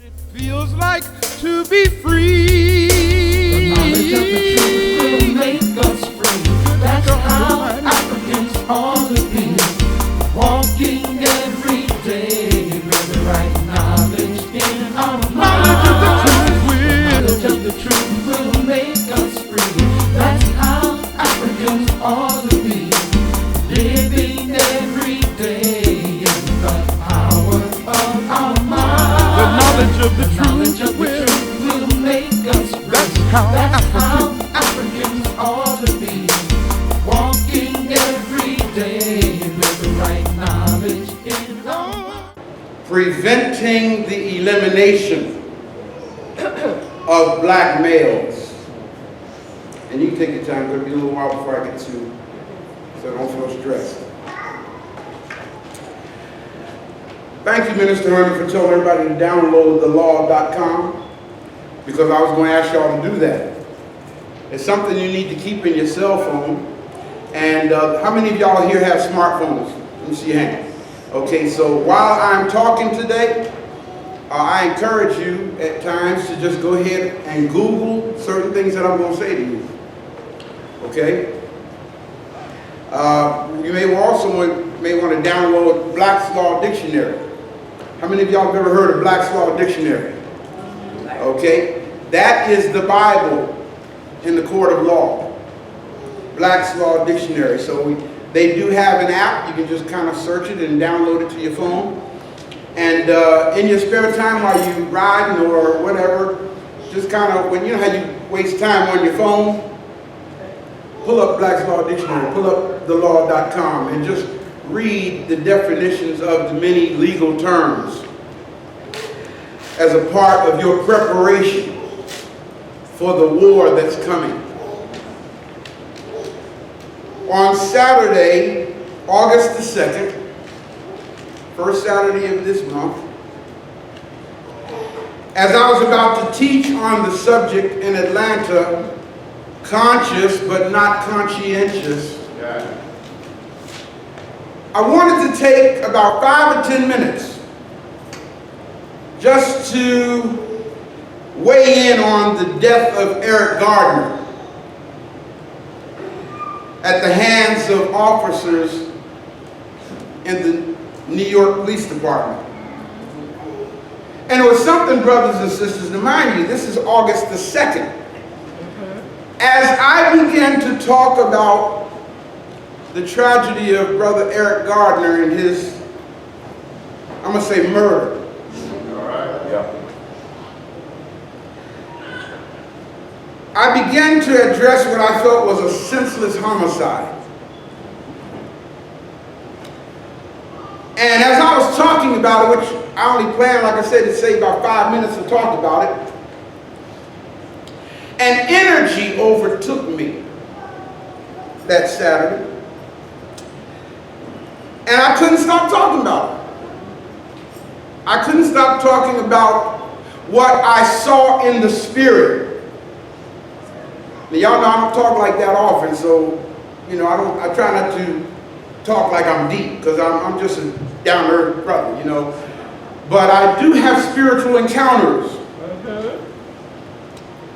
It feels like to be free. The knowledge of the truth will make us free. That's how Africans ought to be. Walking every day with the right knowledge in our mind. Knowledge of the truth will make us free. That's how Africans ought to be. Living every day in the power of our mind. The knowledge of the truth will make us free. That's how Africans ought to be. Walking every day with the right knowledge in our mind. Preventing the elimination of black males. And you can take your time, it's going to be a little while before I get to, so don't feel stressed. Thank you, Minister Herman, for telling everybody to download thelaw.com, because I was going to ask y'all to do that. It's something you need to keep in your cell phone. And how many of y'all here have smartphones? Let me see your hand. Okay, so while I'm talking today, I encourage you at times to just go ahead and Google certain things that I'm going to say to you. Okay? You may also want to download Black's Law Dictionary. How many of y'all have ever heard of Black's Law Dictionary? Okay? That is the Bible in the court of law. Black's Law Dictionary. So they do have an app. You can just kind of search it and download it to your phone. And in your spare time while you riding or whatever, just kind of, when you know how you waste time on your phone, pull up Black's Law Dictionary, pull up thelaw.com, and just read the definitions of the many legal terms as a part of your preparation for the war that's coming. On Saturday, August the 2nd, first Saturday of this month, as I was about to teach on the subject in Atlanta, conscious but not conscientious, I wanted to take about 5 or 10 minutes just to weigh in on the death of Eric Gardner at the hands of officers in the New York Police Department. And it was something, brothers and sisters, to mind you, this is August the 2nd. As I began to talk about the tragedy of Brother Eric Gardner and his, I'm going to say murder. All right. Yeah. I began to address what I felt was a senseless homicide. And as I was talking about it, which I only planned, like I said, to say about 5 minutes to talk about it, an energy overtook me that Saturday. And I couldn't stop talking about it. I couldn't stop talking about what I saw in the spirit. Now, y'all know I don't talk like that often, so, you know, I try not to talk like I'm deep, because I'm just a down-to-earth brother, you know. But I do have spiritual encounters.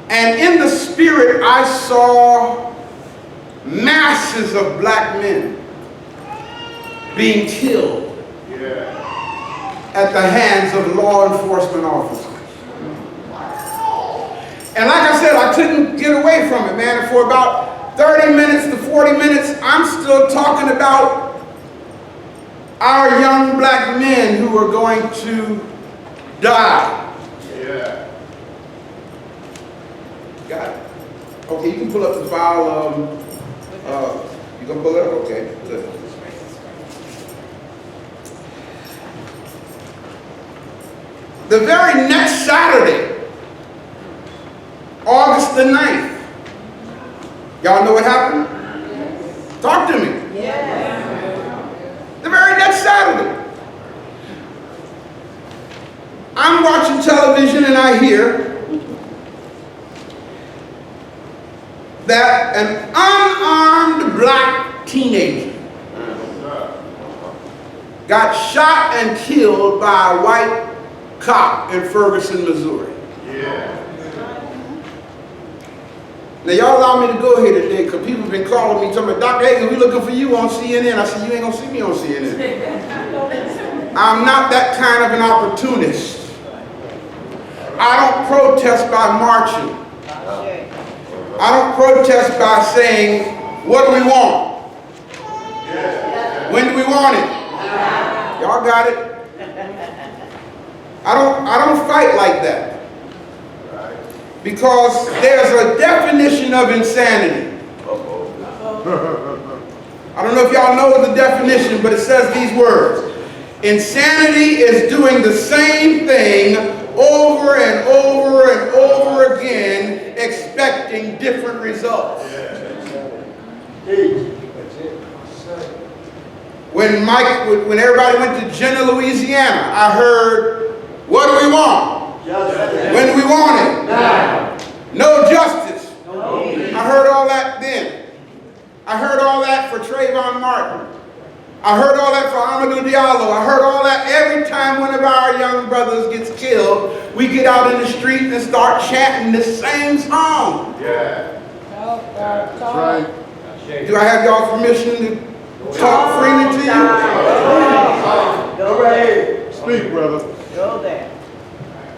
And in the spirit, I saw masses of black men being killed at the hands of law enforcement officers. And like I said, I couldn't get away from it, man. And for about 30 minutes to 40 minutes, I'm still talking about our young black men who are going to die. Yeah. Got it? Okay, you can pull up the file. You can pull it up? Okay, good. The very next Saturday, August the 9th, y'all know what happened? Talk to me. Yeah. The very next Saturday, I'm watching television and I hear that an unarmed black teenager got shot and killed by a white cop in Ferguson, Missouri. Yeah. Now, y'all allow me to go here today because people have been calling me, telling me, Dr. Hagins, we looking for you on CNN. I said, you ain't going to see me on CNN. I'm not that kind of an opportunist. I don't protest by marching. I don't protest by saying, what do we want? When do we want it? Y'all got it? I don't fight like that. Because there's a definition of insanity. I don't know if y'all know the definition, but it says these words. Insanity is doing the same thing over and over and over again, expecting different results. When everybody went to Jenna, Louisiana, I heard, what do we want? When do we want it? No justice. I heard all that then. I heard all that for Trayvon Martin. I heard all that for Amadou Diallo. I heard all that every time one of our young brothers gets killed, we get out in the street and start chanting this same song. Yeah. That's right. Do I have y'all's permission to talk freely to you? Go right ahead. Speak, brother. Go there.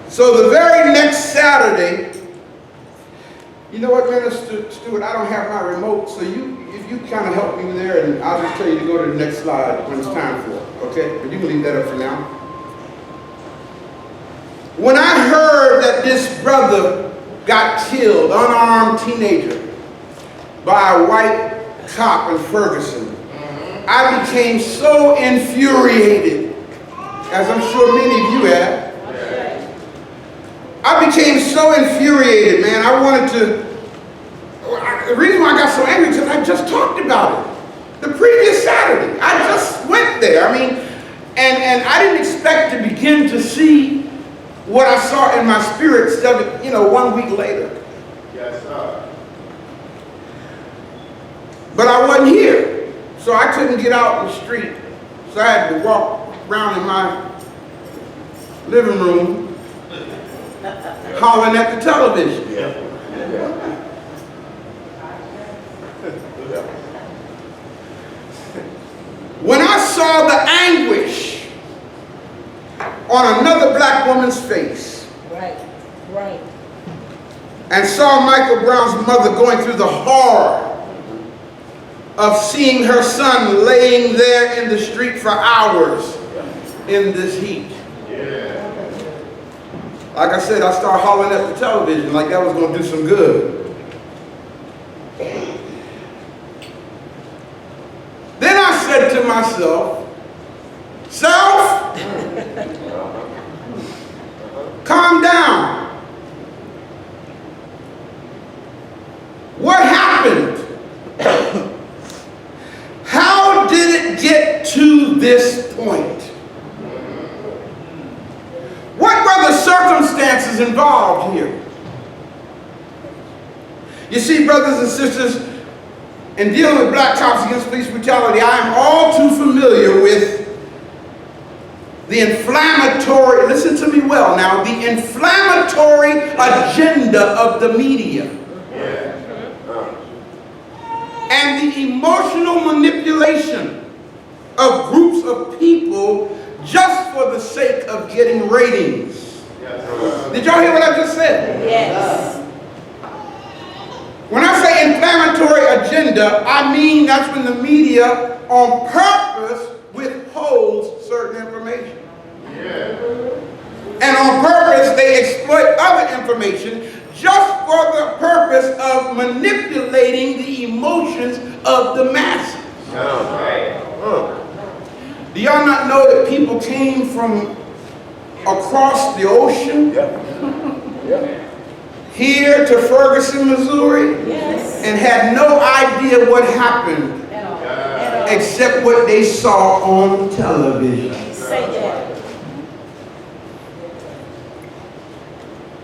So the very next Saturday, you know what, Minister Stewart, I don't have my remote, so if you kind of help me there, and I'll just tell you to go to the next slide when it's time for it, okay? But you can leave that up for now. When I heard that this brother got killed, unarmed teenager, by a white cop in Ferguson, I became so infuriated, as I'm sure many of you have. I became so infuriated, man. I wanted to, the reason why I got so angry is because I just talked about it. The previous Saturday, I just went there. I mean, and I didn't expect to begin to see what I saw in my spirit, 1 week later. Yes, sir. But I wasn't here, so I couldn't get out in the street. So I had to walk around in my living room, hollering at the television. When I saw the anguish on another black woman's face, Right. and saw Michael Brown's mother going through the horror of seeing her son laying there in the street for hours in this heat. Like I said, I started hollering at the television like that was going to do some good. Then I said to myself, self, calm down. What happened? How did it get to this point? What were the circumstances involved here? You see, brothers and sisters, in dealing with black cops against police brutality, I am all too familiar with the inflammatory, listen to me well now, the inflammatory agenda of the media. And the emotional manipulation of groups of people just for the sake of getting ratings. Did y'all hear what I just said? Yes. When I say inflammatory agenda, I mean that's when the media on purpose withholds certain information. And on purpose they exploit other information just for the purpose of manipulating the emotions of the masses. Do y'all not know that people came from across the ocean here to Ferguson, Missouri, and had no idea what happened except what they saw on television? Say that.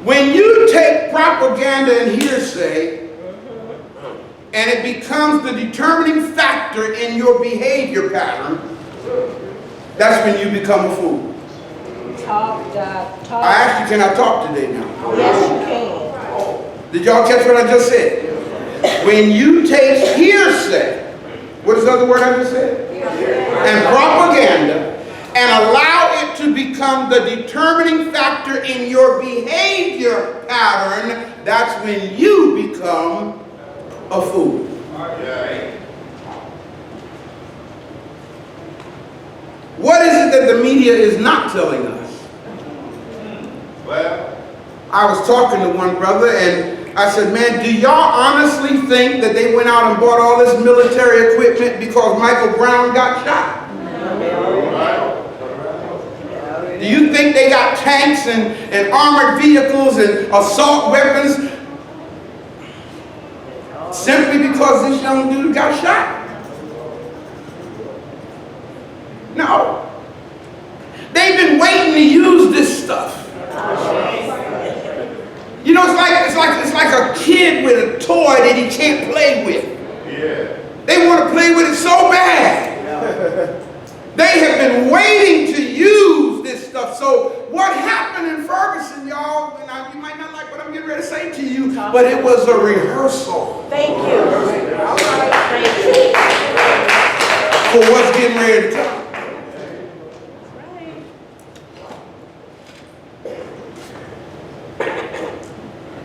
When you take propaganda and hearsay and it becomes the determining factor in your behavior pattern, that's when you become a fool. Talk, God, talk. I asked you, can I talk today now? Yes, you can. Did y'all catch what I just said? When you take hearsay, what is the other word I just said? And propaganda, and allow it to become the determining factor in your behavior pattern, that's when you become a fool. What is it that the media is not telling us? Well, I was talking to one brother and I said, man, do y'all honestly think that they went out and bought all this military equipment because Michael Brown got shot? Do you think they got tanks and armored vehicles and assault weapons simply because this young dude got shot? No. They've been waiting to use this stuff. You know, it's like a kid with a toy that he can't play with. yeah. They want to play with it so bad. They have been waiting to use this stuff. So what happened in Ferguson, y'all, and you might not like what I'm getting ready to say to you, but it was a rehearsal Thank you. All right, thank you. for what's getting ready to come.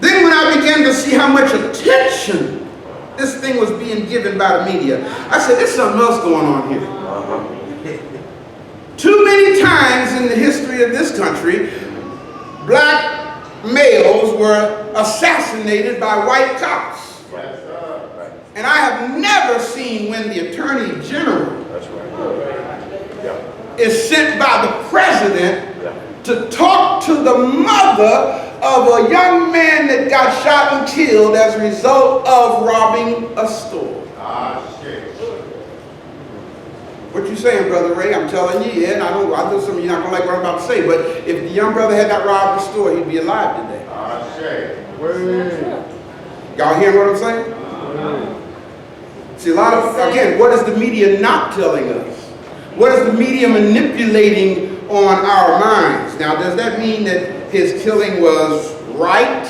Then when I began to see how much attention this thing was being given by the media, I said, there's something else going on here. Too many times in the history of this country, black males were assassinated by white cops. And I have never seen when the Attorney General is sent by the President to talk to the mother of a young man that got shot and killed as a result of robbing a store. What you saying, Brother Ray? I'm telling you, yeah, and I know some of you not gonna like what I'm about to say, but if the young brother had not robbed the store, he'd be alive today. Y'all hear what I'm saying? See, a lot of, again, what is the media not telling us? What is the media manipulating on our minds? Now, does that mean that his killing was right?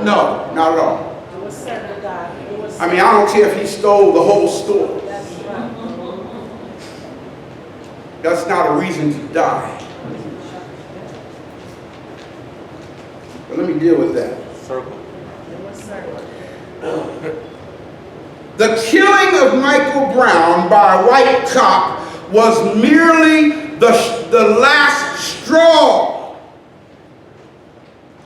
No, not at all. It was certainly God. It was I mean, I don't care if he stole the whole store. That's right. That's not a reason to die. But let me deal with that. It was certainly. The killing of Michael Brown by a white cop was merely the last straw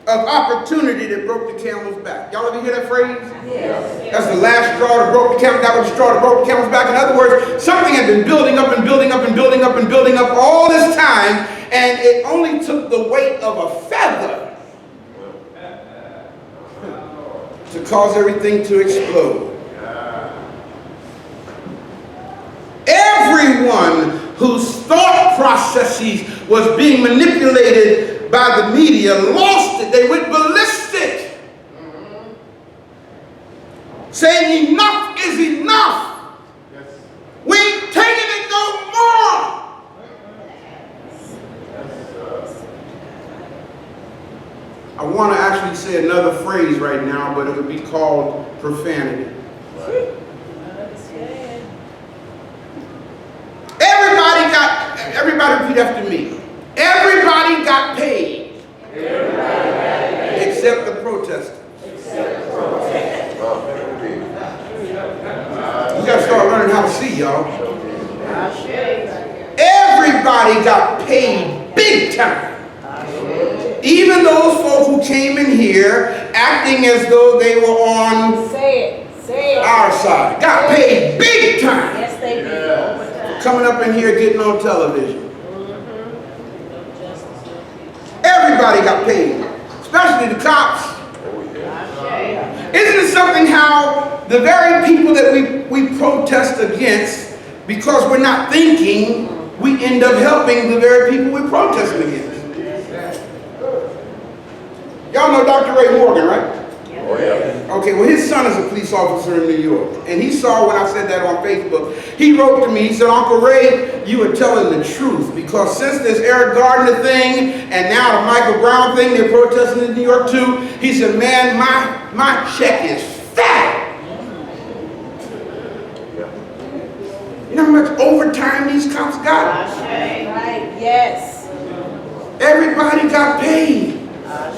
of opportunity that broke the camel's back. Y'all ever hear that phrase? Yes. That's the last straw that broke the camel's back. That was the straw that broke the camel's back. In other words, something had been building up and building up and building up and building up all this time, and it only took the weight of a feather to cause everything to explode. Everyone whose thought processes was being manipulated by the media lost it. They went ballistic. Saying enough is enough. We ain't taking it no more. I want to actually say another phrase right now, but it would be called profanity. Everybody repeat after me. Everybody got paid. Except the protesters. You got to start learning how to see, y'all. Everybody got paid big time. Even those folks who came in here acting as though they were on our side. Got paid big time. Yes, they did. Coming up in here getting on television. Everybody got paid, especially the cops. Isn't it something how the very people that we protest against, because we're not thinking, we end up helping the very people we're protesting against? Y'all know Dr. Ray Morgan, right? Oh, yeah. Okay, well, his son is a police officer in New York, and he saw when I said that on Facebook. He wrote to me, he said, Uncle Ray, you are telling the truth, because since this Eric Gardner thing, and now the Michael Brown thing, they're protesting in New York too, he said, man, my check is fat. You know how much overtime these cops got? Right, yes. Everybody got paid,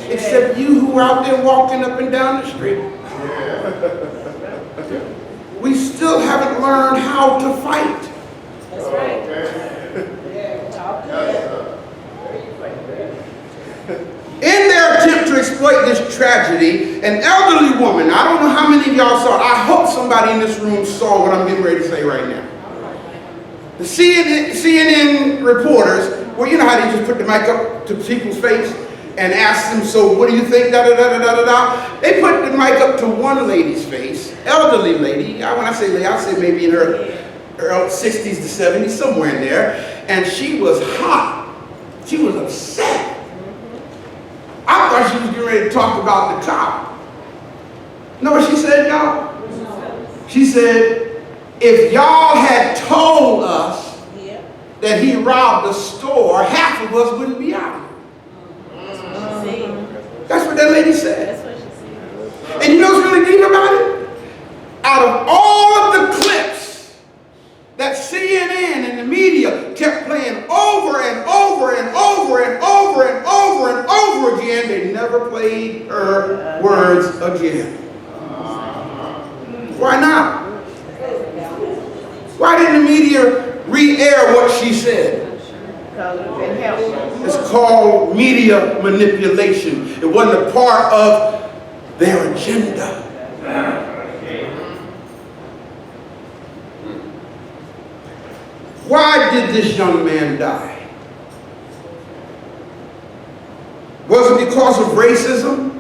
except you who were out there walking up and down the street. We still haven't learned how to fight. That's right. In their attempt to exploit this tragedy, an elderly woman, I don't know how many of y'all saw it, I hope somebody in this room saw what I'm getting ready to say right now. The CNN reporters, well, you know how they just put the mic up to people's face and ask them, so what do you think, da-da-da-da-da-da-da? They put the mic up to one lady's face, elderly lady, when I say lady, I say maybe in her 60s to 70s, somewhere in there, and she was hot. She was upset. I thought she was getting ready to talk about the cop. You know what she said, y'all? She said, if y'all had told us that he robbed a store, half of us wouldn't be out here. That's what that lady said. And you know what's really deep about it? Out of all of the clips that CNN and the media kept playing over and over and over and over and over and over again, they never played her words again. Why not? Why didn't the media re-air what she said? It's called media manipulation. It wasn't a part of their agenda. Why did this young man die? Was it because of racism?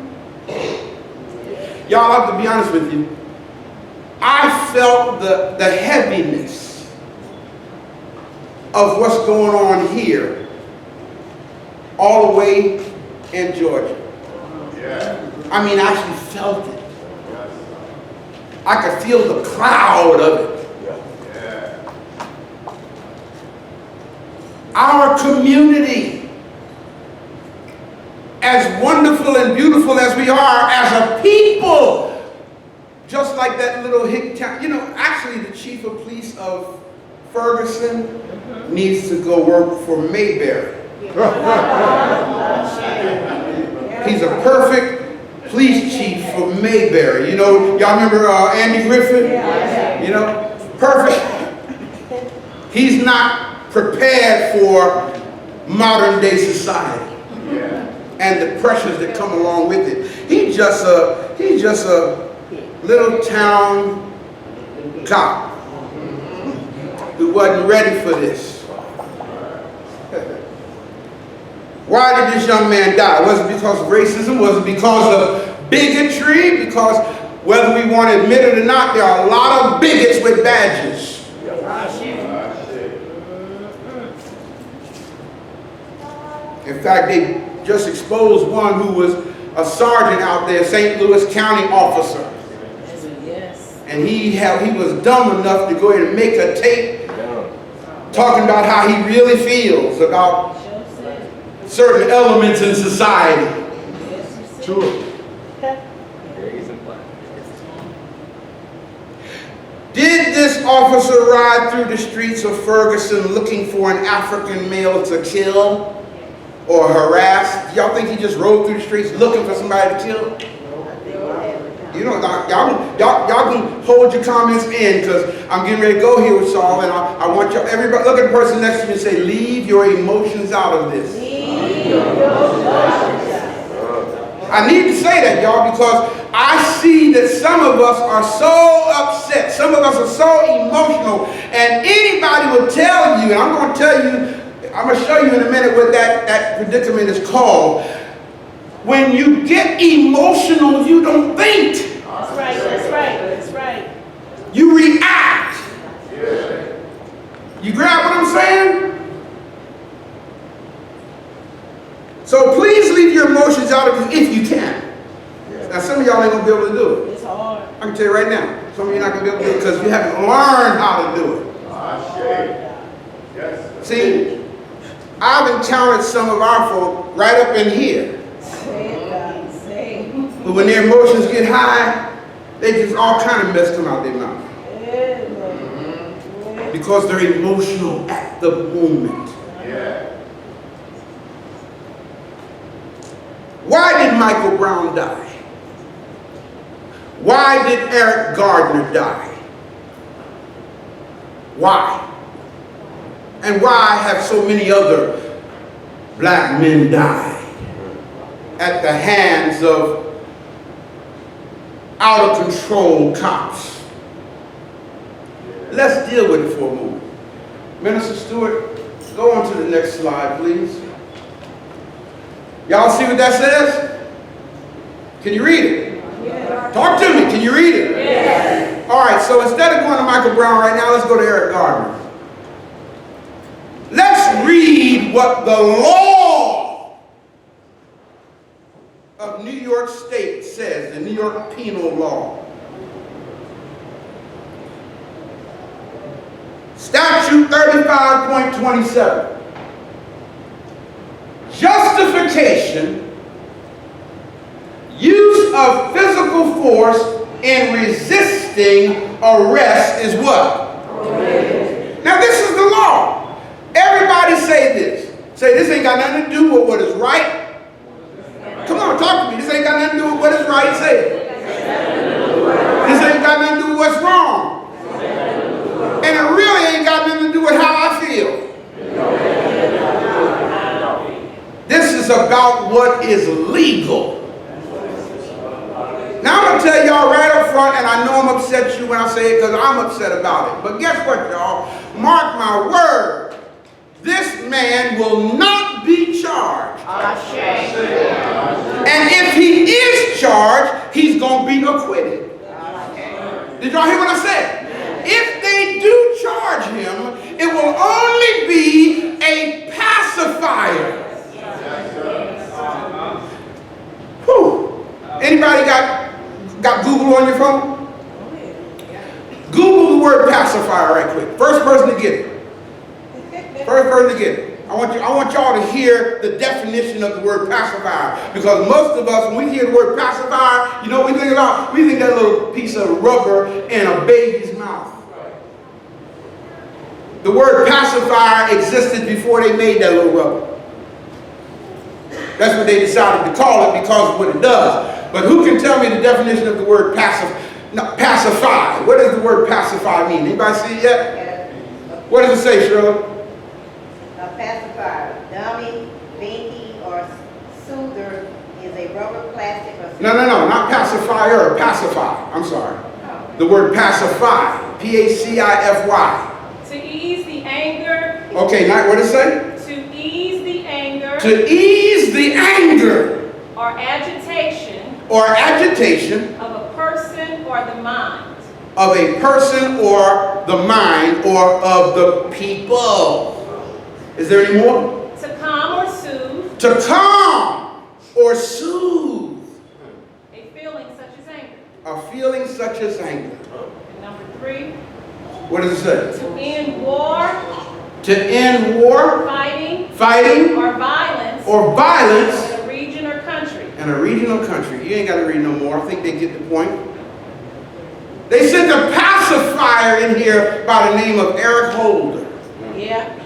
Y'all, I have to be honest with you. I felt the heaviness of what's going on here all the way in Georgia. I mean, I actually felt it. I could feel the cloud of it. Our community, as wonderful and beautiful as we are as a people, just like that little hick town, you know, actually the chief of police of Ferguson needs to go work for Mayberry. He's a perfect police chief for Mayberry. You know, y'all remember Andy Griffin? You know, perfect. He's not prepared for modern day society and the pressures that come along with it. He's just a little town cop who wasn't ready for this. Why did this young man die? Was it because of racism? Was it because of bigotry? Because whether we want to admit it or not, there are a lot of bigots with badges. In fact, they just exposed one who was a sergeant out there, St. Louis County officer. And he was dumb enough to go ahead and make a tape talking about how he really feels about certain elements in society. Did this officer ride through the streets of Ferguson looking for an African male to kill or harass? Y'all think he just rode through the streets looking for somebody to kill? You know, y'all can hold your comments in, because I'm getting ready to go here with Saul, and I want y'all, everybody, look at the person next to you and say, leave your emotions out of this. I need to say that, y'all, because I see that some of us are so upset, some of us are so emotional, and anybody will tell you, and I'm going to tell you, I'm going to show you in a minute what that predicament is called. When you get emotional, you don't think. That's right, that's right, that's right. You react. You grab what I'm saying? So please leave your emotions out of it if you can. Now some of y'all ain't going to be able to do it. hard. I can tell you right now, some of you are not going to be able to do it because you haven't learned how to do it. Yes. See, I've encountered some of our folk right up in here, Say it, God. Say it. but when their emotions get high, they just all kind of mess come out their mouth Yeah, Lord. because they're emotional at the moment. Yeah. Why did Michael Brown die? Why did Eric Gardner die? Why? And why have so many other black men died at the hands of out of control cops? Let's deal with it for a moment. Minister Stewart, go on to the next slide, please. Y'all see what that says? Can you read it? Yes. Talk to me. Can you read it? Yes. All right, so instead of going to Michael Brown right now, let's go to Eric Gardner. Let's read what the law of New York State says, the New York penal law. Statute 35.27. Justification, use of physical force in resisting arrest is what? Now this is the law. Everybody say this. Say this ain't got nothing to do with what is right. Come on, talk to me. This ain't got nothing to do with what is right. Say it. This ain't got nothing to do with what's wrong. And it really ain't got nothing to do with how I feel. This is about what is legal. Now I'm going to tell y'all right up front, and I know I'm upset you when I say it because I'm upset about it. But guess what, y'all? Mark my word. This man will not be charged. And if he is charged, he's going to be acquitted. Did y'all hear what I said? If they do charge him, it will only be a pacifier. Whew. Anybody got Google on your phone? Google the word pacifier right quick. First person to get it. First person to get it. I want y'all to hear the definition of the word pacifier, because most of us, when we hear the word pacifier, you know what we think about? We think that little piece of rubber in a baby's mouth. The word pacifier existed before they made that little rubber. That's what they decided to call it because of what it does. But who can tell me the definition of the word pacify? What does the word pacify mean? Anybody see it yet? What does it say, Shirley? A pacifier, dummy, binky, or soother is a rubber, plastic, or No, not pacifier, pacify. I'm sorry. The word pacify, P-A-C-I-F-Y. To ease the anger. Okay, now what does it say? To ease the anger. To ease the anger Or agitation. or agitation Of a person or the mind. of a person or the mind or of the people. Is there any more? To calm or soothe. To calm or soothe A feeling such as anger. a feeling such as anger. And number 3. What does it say? To end war. To end war, Fighting. fighting, Or violence. or violence In a region or country. in a regional country. You ain't got to read no more. I think they get the point. They sent a pacifier in here by the name of Eric Holder. Yeah.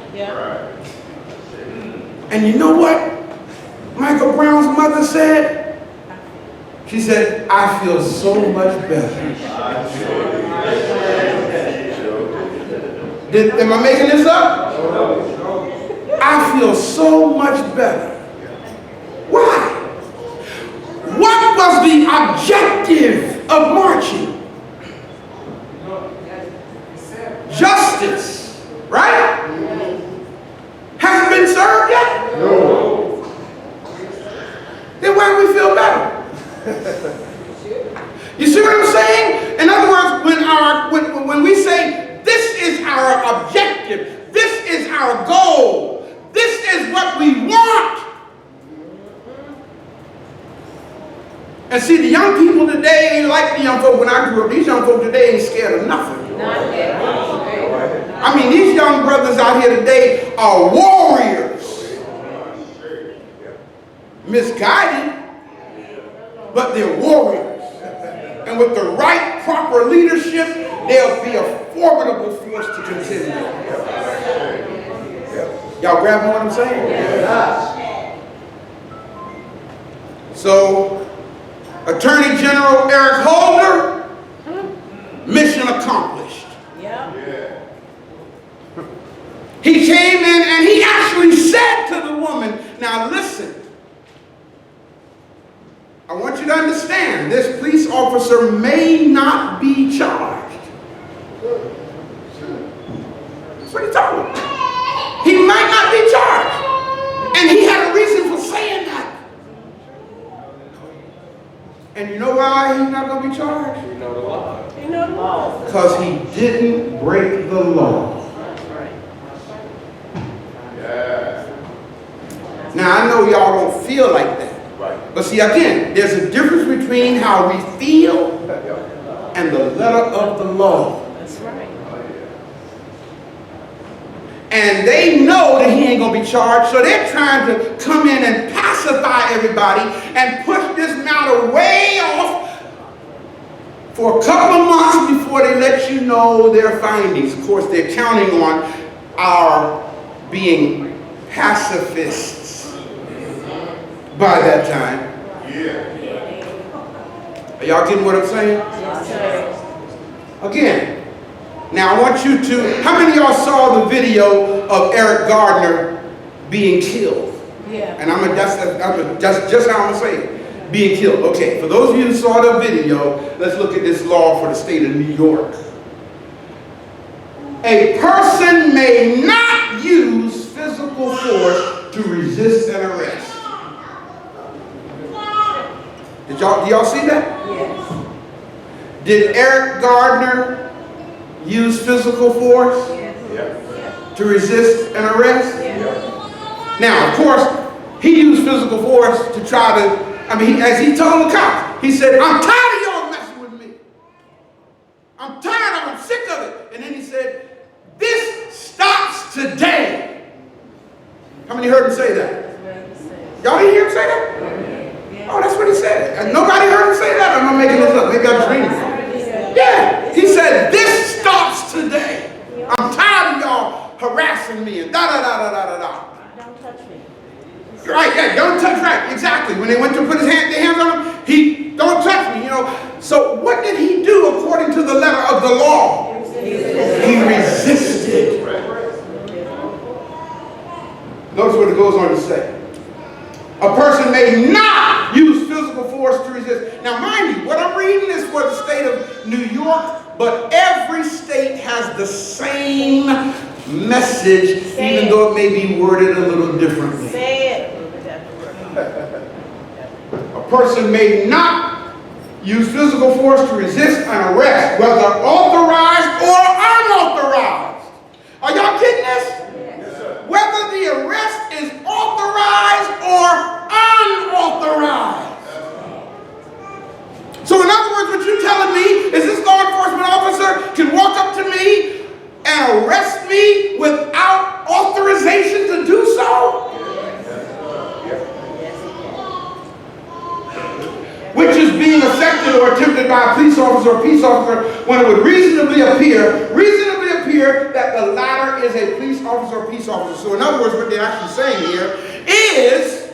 And you know what Michael Brown's mother said? She said, I feel so much better. Am I making this up? I feel so much better. Why? What was the objective of marching? Justice, right? Hasn't been served yet? No. Then why do we feel better? You see what I'm saying? In other words, when we say this is our objective, this is our goal, this is what we want, And see, the young people today ain't like the young folk when I grew up. These young folk today ain't scared of nothing. Not yet. I mean, these young brothers out here today are warriors. Misguided, but they're warriors. And with the right, proper leadership, they'll be a formidable force to contend with. Y'all grabbing what I'm saying? So, Attorney General Eric Holder, mission accomplished. Yeah. He came in and he actually said to the woman, now listen, I want you to understand, this police officer may not be charged. That's what he told him. He might not be charged. And he had a reason for saying that. And you know why he's not going to be charged? You know the law. Because he didn't break the law. Now, I know y'all don't feel like that. But see, again, there's a difference between how we feel and the letter of the law. That's right. And they know that he ain't going to be charged, so they're trying to come in and pacify everybody and push this matter way off for a couple of months before they let you know their findings. Of course, they're counting on our being pacifists by that time. Are y'all getting what I'm saying? Yes, sir. Again, now I want you to, how many of y'all saw the video of Eric Gardner being killed? Yeah. And that's just how I'm going to say it. Being killed. Okay, for those of you who saw the video, let's look at this law for the state of New York. A person may not use physical force to resist an arrest. Do y'all see that? Yes. Did Eric Gardner use physical force to resist an arrest? Now, of course, he used physical force to try to, as he told the cops, he said, I'm tired of y'all messing with me. I'm tired of it, I'm sick of it. And then he said, this stops today. How many heard him say that? Y'all didn't hear him say that? Oh, that's what he said. And nobody heard him say that? Or am I making this up? Maybe I'm dreaming. Yeah. He said, this stops today. I'm tired of y'all harassing me and da-da-da-da-da-da-da. Don't touch me. Right, yeah, don't touch, right, exactly. When they went to put their hands on him, he, don't touch me, you know. So what did he do according to the letter of the law? He resisted. Notice what it goes on to say. A person may not use physical force to resist. Now, mind you, what I'm reading is for the state of New York, but every state has the same message, even though it may be worded a little differently. Say it. A person may not use physical force to resist an arrest, whether authorized or unauthorized. Are y'all getting this? Whether the arrest is authorized or unauthorized. So in other words, what you're telling me is this law enforcement officer can walk up to me and arrest me without authorization to do so? Which is being affected or attempted by a police officer or peace officer when it would reasonably appear that the latter is a police officer or peace officer. So in other words, what they're actually saying here is,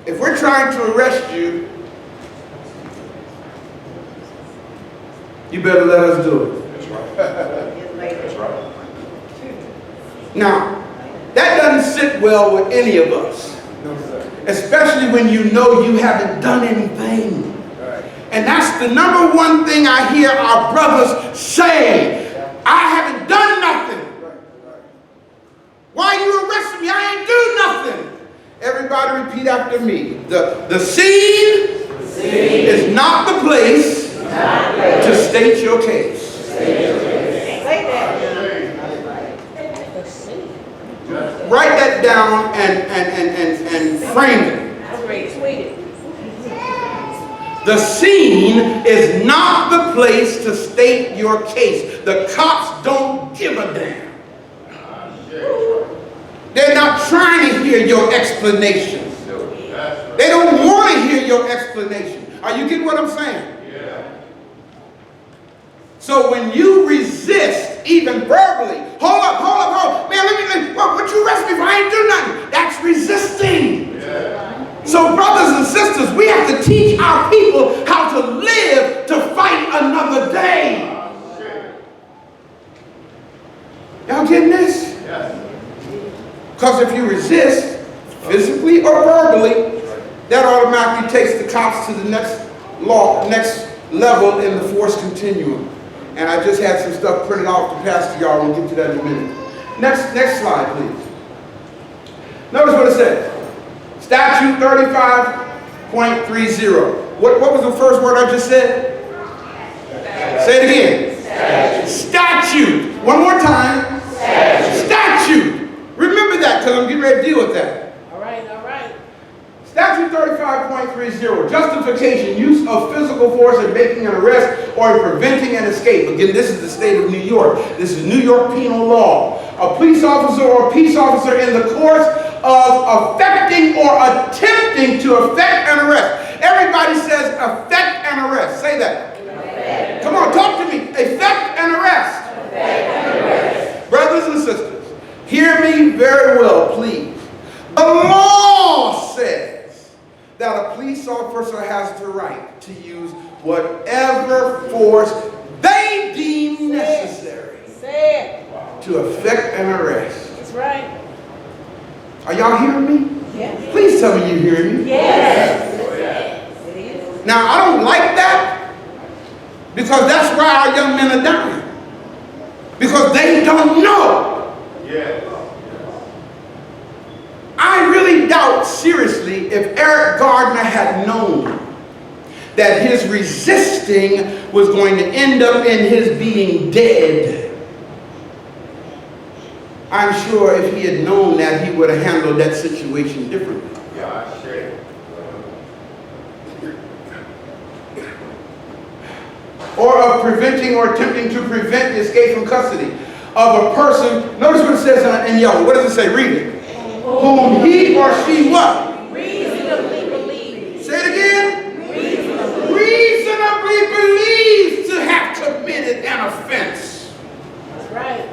if we're trying to arrest you, you better let us do it. That's right. Now, that doesn't sit well with any of us. Especially when you know you haven't done anything. And that's the number one thing I hear our brothers say. I haven't done nothing. Why you arresting me? I ain't do nothing. Everybody repeat after me. The scene is not the place to state your case. Write that down and frame it. I'm ready to tweet it. The scene is not the place to state your case. The cops don't give a damn. They're not trying to hear your explanation. They don't want to hear your explanation. Are you getting what I'm saying? So when you resist, even verbally, hold up. Man, what you arrest me for? I ain't do nothing. That's resisting. So brothers and sisters, we have to teach our people how to live to fight another day. Y'all getting this? Because if you resist, physically or verbally, that automatically takes the cops to the next level in the force continuum. And I just had some stuff printed out to pass to y'all. We'll get to that in a minute. Next slide, please. Notice what it says. Statute 35.30. What was the first word I just said? Say it again. Statute. One more time. Statute. Remember that, because I'm getting ready to deal with that. All right. Statute 35.30, justification, use of physical force in making an arrest or in preventing an escape. Again, this is the state of New York. This is New York penal law. A police officer or a peace officer in the course of effecting or attempting to effect an arrest. Everybody says effect an arrest. Say that. Effect. Come on, talk to me. Effect an arrest. Effect an arrest. Brothers and sisters, hear me very well, please. The law says that a police officer has the right to use whatever force they deem necessary to effect an arrest. That's right. Are y'all hearing me? Yes. Please tell me you're hearing me. Yes. Now, I don't like that because that's why our young men are dying. Because they don't know. I really doubt seriously if Eric Gardner had known that his resisting was going to end up in his being dead. I'm sure if he had known that, he would have handled that situation differently. Or of preventing or attempting to prevent the escape from custody of a person. Notice what it says in yellow. What does it say? Read it. Whom he or she what? Reasonably believes. Say it again. Reasonably believes to have committed an offense. That's right.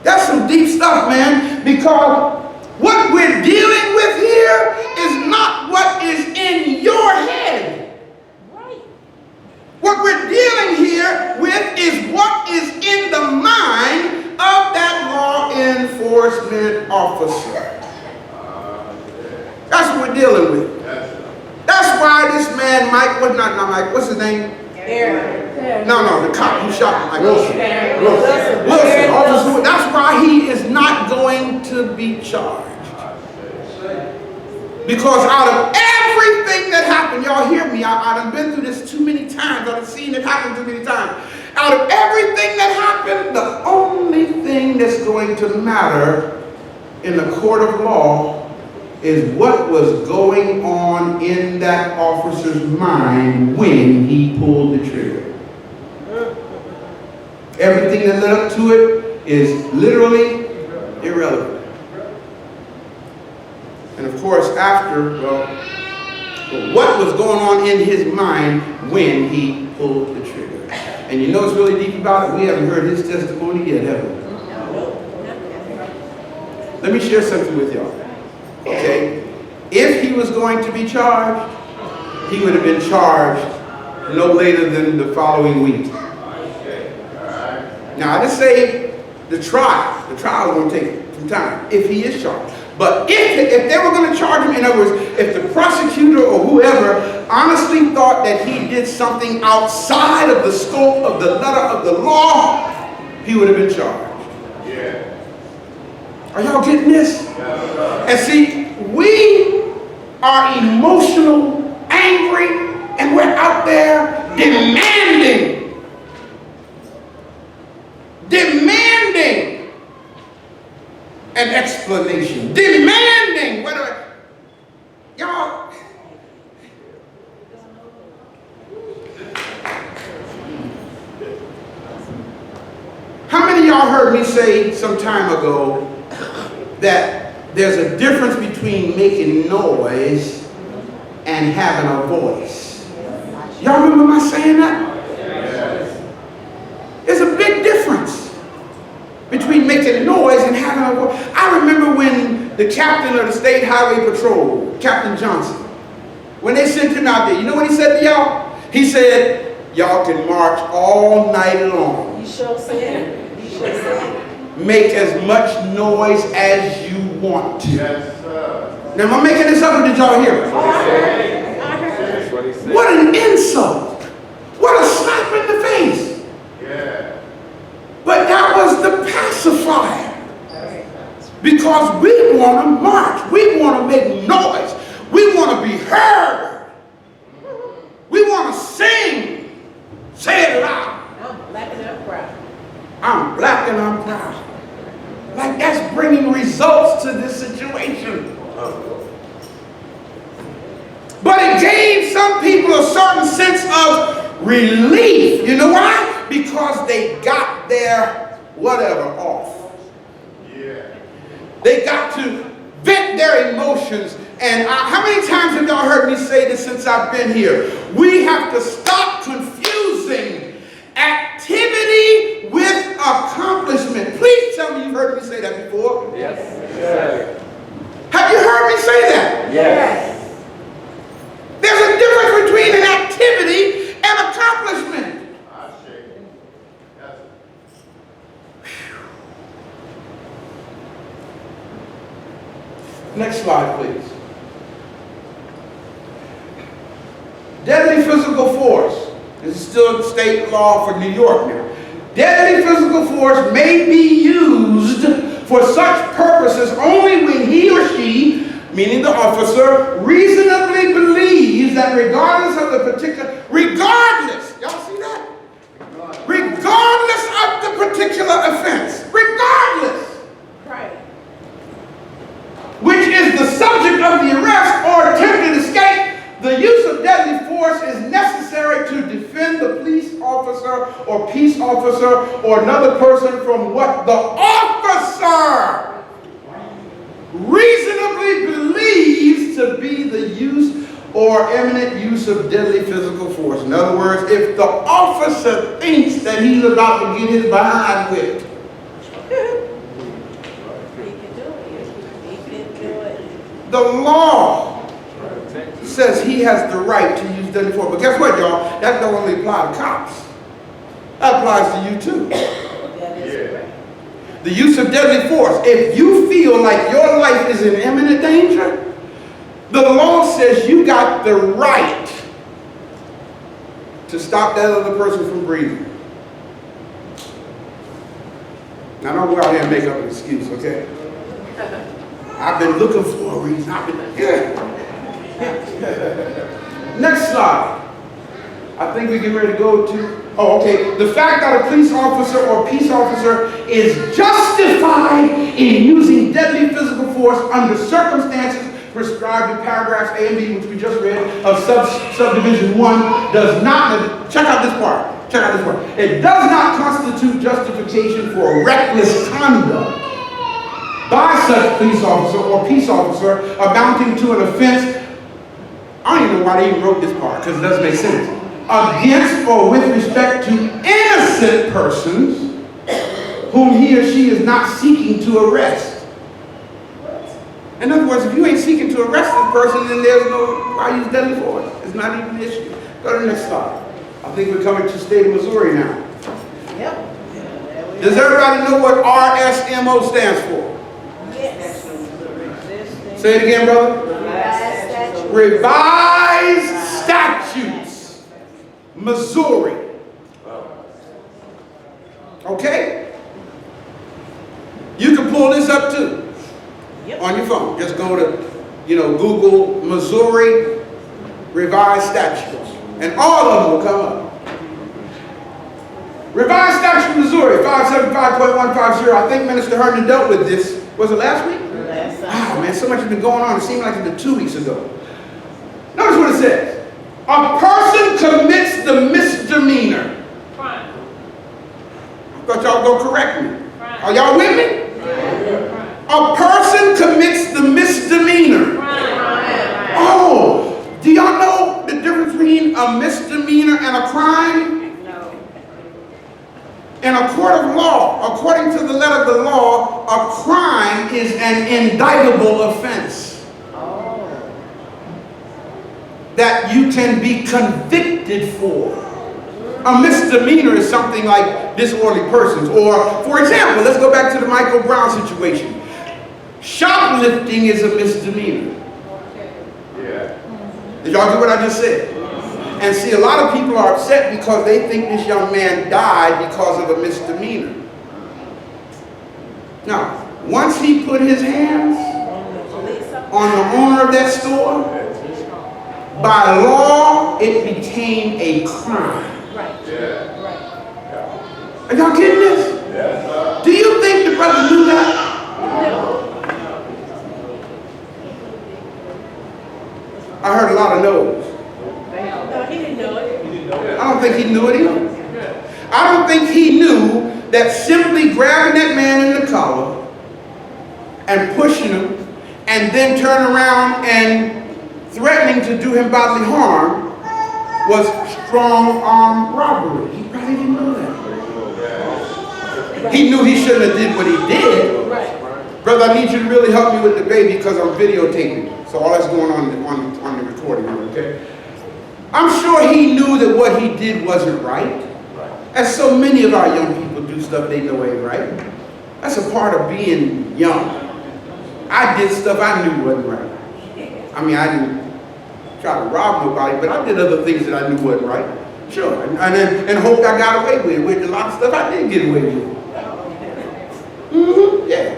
That's some deep stuff, man, because what we're dealing with here is not what is in your head. Right. What we're dealing here with is what is in the mind of that law enforcement officer. That's what we're dealing with. That's why this man, Mike, what's his name? Aaron. No, the cop who shot Mike Wilson. Officer, that's why he is not going to be charged. Because out of everything that happened, y'all hear me, I've been through this too many times, I've seen it happen too many times. Out of everything that happened, the only thing that's going to matter in the court of law is what was going on in that officer's mind when he pulled the trigger. Everything that led up to it is literally irrelevant. And of course, after, what was going on in his mind when he pulled the trigger? And you know what's really deep about it? We haven't heard his testimony yet, have we? Let me share something with y'all. Okay? If he was going to be charged, he would have been charged no later than the following week. Now, I just say the trial is going to take some time if he is charged. But if they were going to charge him, in other words, if the prosecutor or whoever honestly thought that he did something outside of the scope of the letter of the law, he would have been charged. Are y'all getting this? And see, we are emotional, angry, and we're out there demanding an explanation, demanding whether y'all, y'all heard me say some time ago that there's a difference between making noise and having a voice? Y'all remember my saying that? There's a big difference between making noise and having a voice. I remember when the captain of the State Highway Patrol, Captain Johnson, when they sent him out there, you know what he said to y'all? He said, y'all can march all night long. You sure said. You sure said. Make as much noise as you want to. Yes, sir. Now, am I making this up or did y'all hear it? I heard. That's what he said. What an insult. What a slap in the face. Yeah. But that was the pacifier. Because we want to march. We want to make noise. We want to be heard. We want to sing. Say it loud. I'm black and I'm proud. I'm black and I'm proud. Like that's bringing results to this situation. But it gave some people a certain sense of relief. You know why? Because they got their whatever off. Yeah. They got to vent their emotions. And how many times have y'all heard me say this since I've been here? We have to stop confusing activity with accomplishment. Please tell me you've heard me say that before. Yes. Have you heard me say that? Yes. There's a difference between an activity and accomplishment. I shake it. Yes. Next slide, please. Deadly physical force. This is still state law for New York now. Deadly physical force may be used for such purposes only when he or she, meaning the officer, reasonably believes that regardless of the particular, y'all see that? Regardless of the particular offense, regardless, Right. which is the subject of the arrest or attempted escape, the use of deadly force is necessary to defend the police officer or peace officer or another person from what the officer reasonably believes to be the use or imminent use of deadly physical force. In other words, if the officer thinks that he's about to get his behind whipped, He can do it. He can do it. the law says he has the right to use deadly force. But guess what, y'all? That don't only apply to cops. That applies to you too. That is correct. The use of deadly force. If you feel like your life is in imminent danger, the law says you got the right to stop that other person from breathing. Now don't go out here and make up an excuse, okay? I've been looking for a reason. Next slide. I think we get ready to go to, the fact that a police officer or peace officer is justified in using deadly physical force under circumstances prescribed in paragraphs A and B, which we just read, of subdivision 1, does not, check out this part, it does not constitute justification for reckless conduct by such police officer or peace officer amounting to an offense. I don't even know why they even wrote this part, because it doesn't make sense. Against or with respect to innocent persons whom he or she is not seeking to arrest. In other words, if you ain't seeking to arrest this person, then there's no, why use deadly force? It's not even an issue. Go to the next slide. I think we're coming to the state of Missouri now. Yep. Does everybody know what RSMO stands for? Yes. Say it again, brother. Revised statute. Revised Statutes, Missouri. Okay? You can pull this up too. Yep. On your phone. Just go to, Google Missouri Revised Statutes. And all of them will come up. Revised Statute Missouri 575.150. I think Minister Herndon dealt with this. Was it last week? Last time. Oh man, so much has been going on. It seemed like it's been 2 weeks ago. Notice what it says. A person commits the misdemeanor. Crime. I thought y'all were going to correct me. Are y'all with me? A person commits the misdemeanor. Oh, do y'all know the difference between a misdemeanor and a crime? No. In a court of law, according to the letter of the law, a crime is an indictable offense that you can be convicted for. A misdemeanor is something like disorderly persons. Or, for example, let's go back to the Michael Brown situation. Shoplifting is a misdemeanor. Yeah. Did y'all get what I just said? And see, a lot of people are upset because they think this young man died because of a misdemeanor. Now, once he put his hands on the owner of that store, by law, it became a crime. Yeah. Are y'all getting this? Yes, sir. Do you think the brother knew that? I heard a lot of no's. No, he didn't know it. I don't think he knew it either. I don't think he knew that simply grabbing that man in the collar and pushing him and then turn around and threatening to do him bodily harm was strong arm robbery. He probably didn't know that. He knew he shouldn't have did what he did. Brother, I need you to really help me with the baby because I'm videotaping. So all that's going on the recording, okay? I'm sure he knew that what he did wasn't right. As so many of our young people do stuff they know ain't right. That's a part of being young. I did stuff I knew wasn't right. I mean, I didn't try to rob nobody, but I did other things that I knew wasn't right. Sure, and hoped I got away with a lot of stuff I did get away with. Yeah.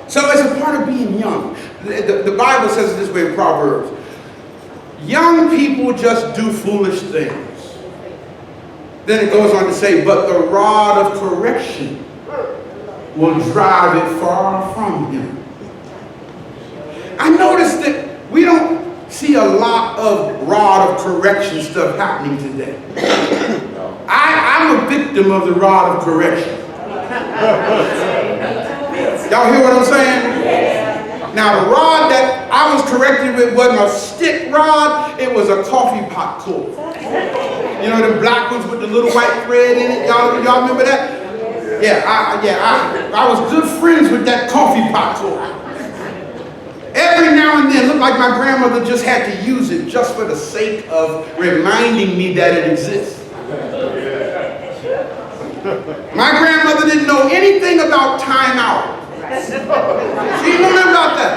So it's a part of being young. The Bible says it this way in Proverbs. Young people just do foolish things. Then it goes on to say, but the rod of correction will drive it far from him. I noticed that we don't see a lot of rod of correction stuff happening today. I'm a victim of the rod of correction. Y'all hear what I'm saying? Now the rod that I was corrected with wasn't a stick rod, it was a coffee pot cord. You know the black ones with the little white thread in it? Y'all remember that? I was good friends with that coffee pot cord. Every now and then, looked like my grandmother just had to use it just for the sake of reminding me that it exists. My grandmother didn't know anything about time out. She didn't know nothing about that.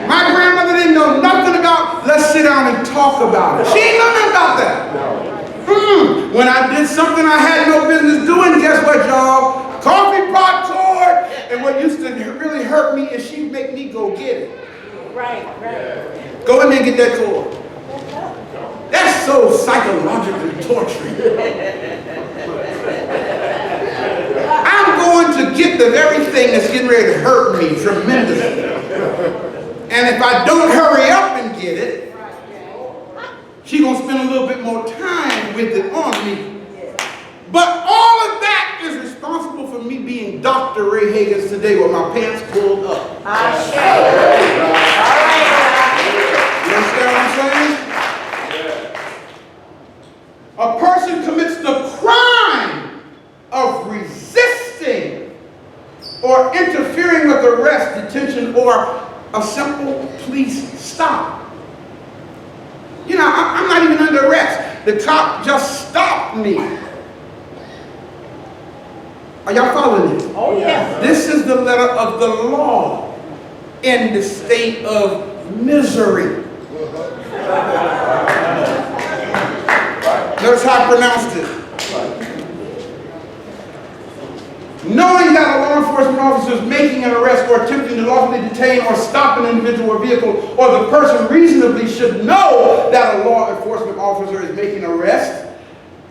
My grandmother didn't know nothing about let's sit down and talk about it. She didn't know nothing about that. When I did something I had no business doing, guess what, y'all? Coffee pot cord. And what used to really hurt me is she'd make me go get it. Right. Go in there and get that cord. That's so psychologically torturing. I'm going to get the very thing that's getting ready to hurt me tremendously. And if I don't hurry up and get it, she's going to spend a little bit more time with it on me. But all of that is responsible for me being Dr. Ray Hagins today with my pants pulled up. You understand what I'm saying? A person commits the crime of resisting or interfering with arrest, detention, or a simple police stop. You know, I'm not even under arrest. The cop just stopped me. Are y'all following this? Oh, yes. This is the letter of the law in the state of misery. Notice how I pronounced it. Knowing that a law enforcement officer is making an arrest or attempting to lawfully detain or stop an individual or vehicle, or the person reasonably should know that a law enforcement officer is making an arrest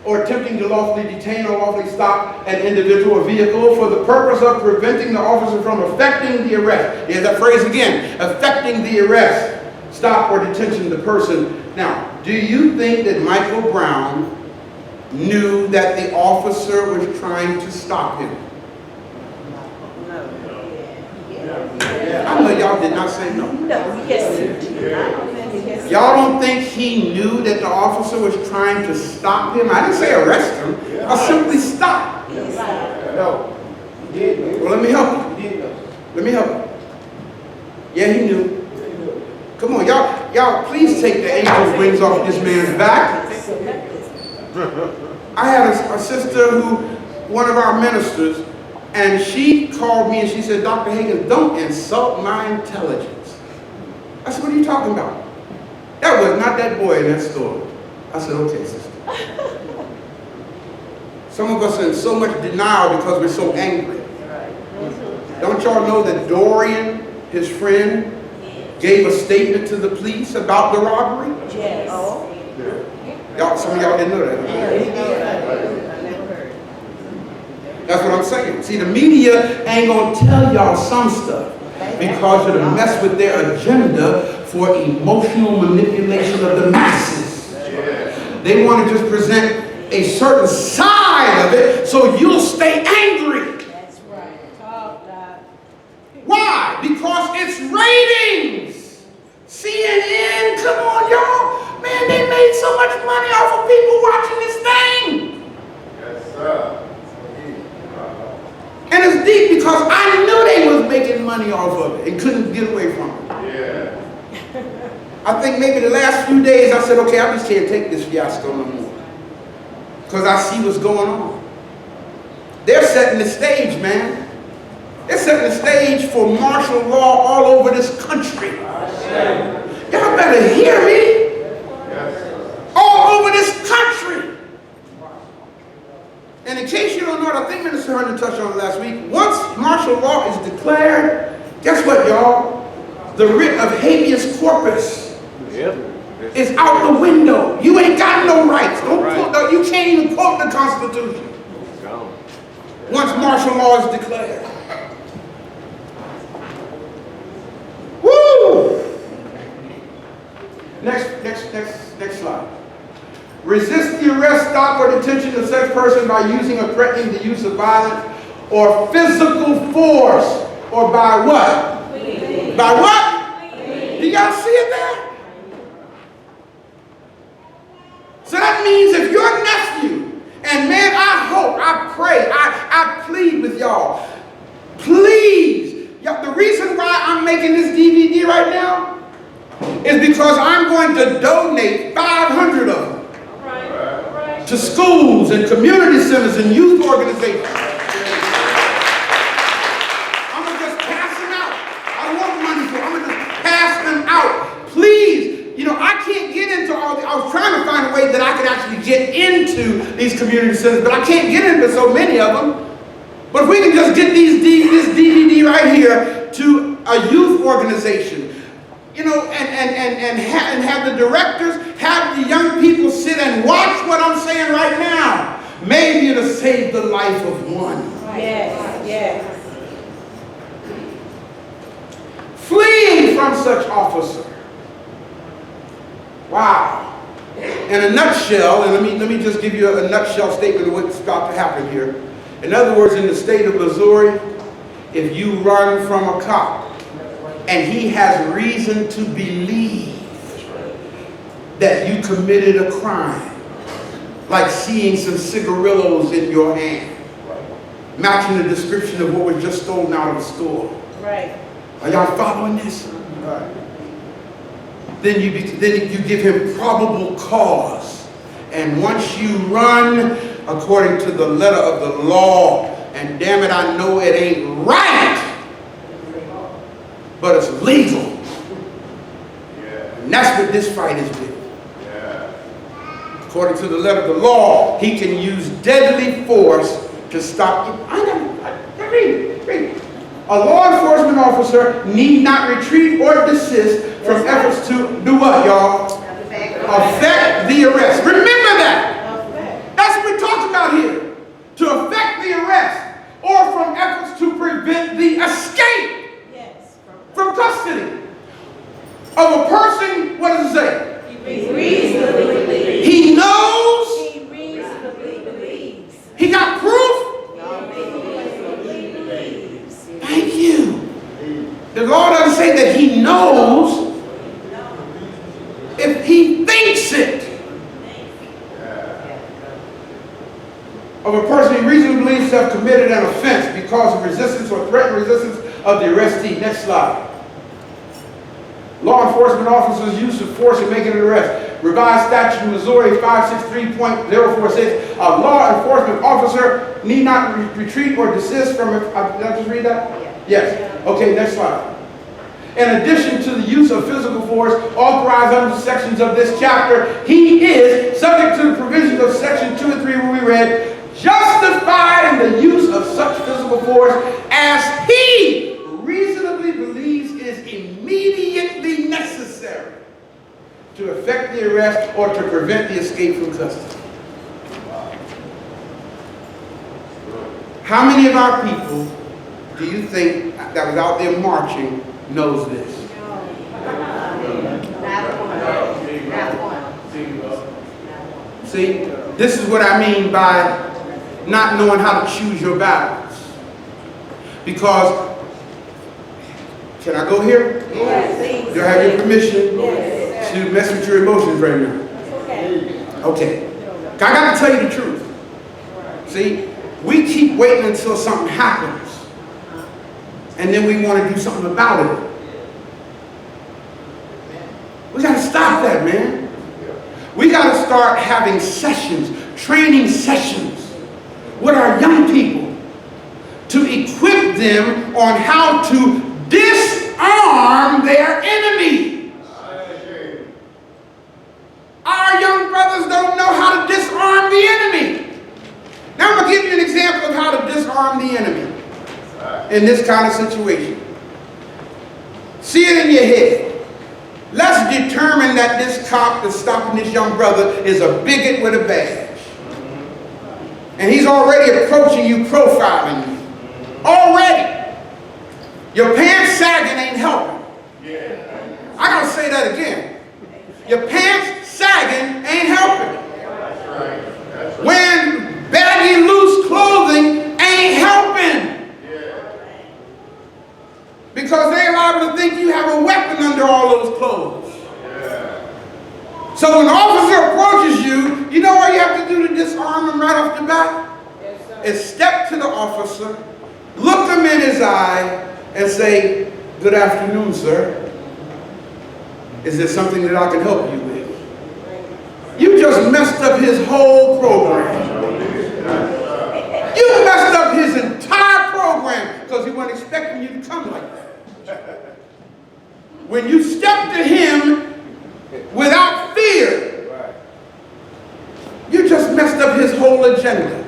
or attempting to lawfully detain or lawfully stop an individual or vehicle for the purpose of preventing the officer from effecting the arrest. Here's that phrase again, effecting the arrest, stop or detention of the person. Now, do you think that Michael Brown knew that the officer was trying to stop him? I know y'all did not say no. No, yes, sir. Y'all don't think he knew that the officer was trying to stop him? I didn't say arrest him. I simply stop. No. Well, let me help you. Let me help you. Yeah, he knew. Come on, y'all, please take the angel's wings off this man's back. I had a sister who, one of our ministers, and she called me and she said, Dr. Hagins, don't insult my intelligence. I said, what are you talking about? That was not that boy in that store. I said, okay, sister. Some of us are in so much denial because we're so angry. Don't y'all know that Dorian, his friend, gave a statement to the police about the robbery? Yes. Y'all, some of y'all didn't know that. That's what I'm saying. See, the media ain't gonna tell y'all some stuff because it'll mess with their agenda for emotional manipulation of the masses. They want to just present a certain side of it so you'll stay angry. That's right. Talk, Doc. Why? Because it's ratings. CNN, come on, y'all. Man, they made so much money off of people watching this thing. Yes, sir. And it's deep because I knew they was making money off of it and couldn't get away from it. Yeah. I think maybe the last few days I said, okay, I just can't take this fiasco no more. Because I see what's going on. They're setting the stage, man. They're setting the stage for martial law all over this country. Y'all better hear me. All over this country. And in case you don't know it, I think Minister Herndon touched on it last week. Once martial law is declared, guess what, y'all? The writ of habeas corpus is out the window. You ain't got no rights. You can't even quote the Constitution. Once martial law is declared. Woo! Next slide. Resist the arrest, stop, or detention of such person by using or threatening the use of violence or physical force, or by what? By what? Do y'all see it there? So that means if your nephew, and man, I hope, I pray, I plead with y'all, please, the reason why I'm making this DVD right now is because I'm going to donate 500 of them to schools and community centers and youth organizations. I'm going to just pass them out. I don't want money for them. I'm going to just pass them out. Please, I can't get into all the, I was trying to find a way that I could actually get into these community centers, but I can't get into so many of them. But if we can just get this DVD right here to a youth organization, and have the directors, have the young people sit and watch what I'm saying right now. Maybe it'll save the life of one. Yes, yes. Fleeing from such officer. Wow. In a nutshell, and let me just give you a nutshell statement of what's about to happen here. In other words, in the state of Missouri, if you run from a cop and he has reason to believe that you committed a crime, like seeing some cigarillos in your hand, matching the description of what was just stolen out of the store. Right. Are y'all following this? Right. Then you give him probable cause. And once you run according to the letter of the law, and damn it, I know it ain't right, but it's legal. Yeah. And that's what this fight is with. Yeah. According to the letter of the law, he can use deadly force to stop you. Read. A law enforcement officer need not retreat or desist from efforts to do what, y'all? Affect the arrest. Remember that. That's what we're talking about here. To affect the arrest or from efforts to prevent the escape from custody of a person. What does it say? He reasonably believes. He knows. He reasonably believes. He got proof. He reasonably believes. Thank you. The law doesn't if he thinks it of a person he reasonably believes to have committed an offense because of resistance or threatened resistance of the arrestee. Next slide. Law enforcement officers' use of force in making an arrest. Revised statute in Missouri 563.046. A law enforcement officer need not retreat or desist from it. Did I just read that? Yes. Okay, next slide. In addition to the use of physical force authorized under sections of this chapter, he is, subject to the provisions of section 2 and 3 where we read, justified in the use of such physical force as he reasonably believes is immediately necessary to effect the arrest or to prevent the escape from custody. How many of our people do you think that was out there marching knows this? See, this is what I mean by not knowing how to choose your battles. Because, can I go here? Yes. Do I have your permission Yes. to mess with your emotions right now? Okay. I got to tell you the truth. See, we keep waiting until something happens. And then we want to do something about it. We got to stop that, man. We got to start having sessions, training sessions with our young people to equip them on how to disarm their enemy. Our young brothers don't know how to disarm the enemy. Now I'm going to give you an example of how to disarm the enemy in this kind of situation. See it in your head. Let's determine that this cop that's stopping this young brother is a bigot with a badge. And he's already approaching you, profiling you. Already. Your pants sagging ain't helping. I gotta say that again. Your pants sagging ain't helping. When baggy loose clothing ain't helping. Because they're liable to think you have a weapon under all those clothes. So when the officer approaches you, you know what you have to do to disarm him right off the bat? Is step to the officer, look him in his eye, and say, "Good afternoon, sir. Is there something that I can help you with?" You just messed up his whole program. You messed up his entire program because he wasn't expecting you to come like that. When you step to him without fear, you just messed up his whole agenda.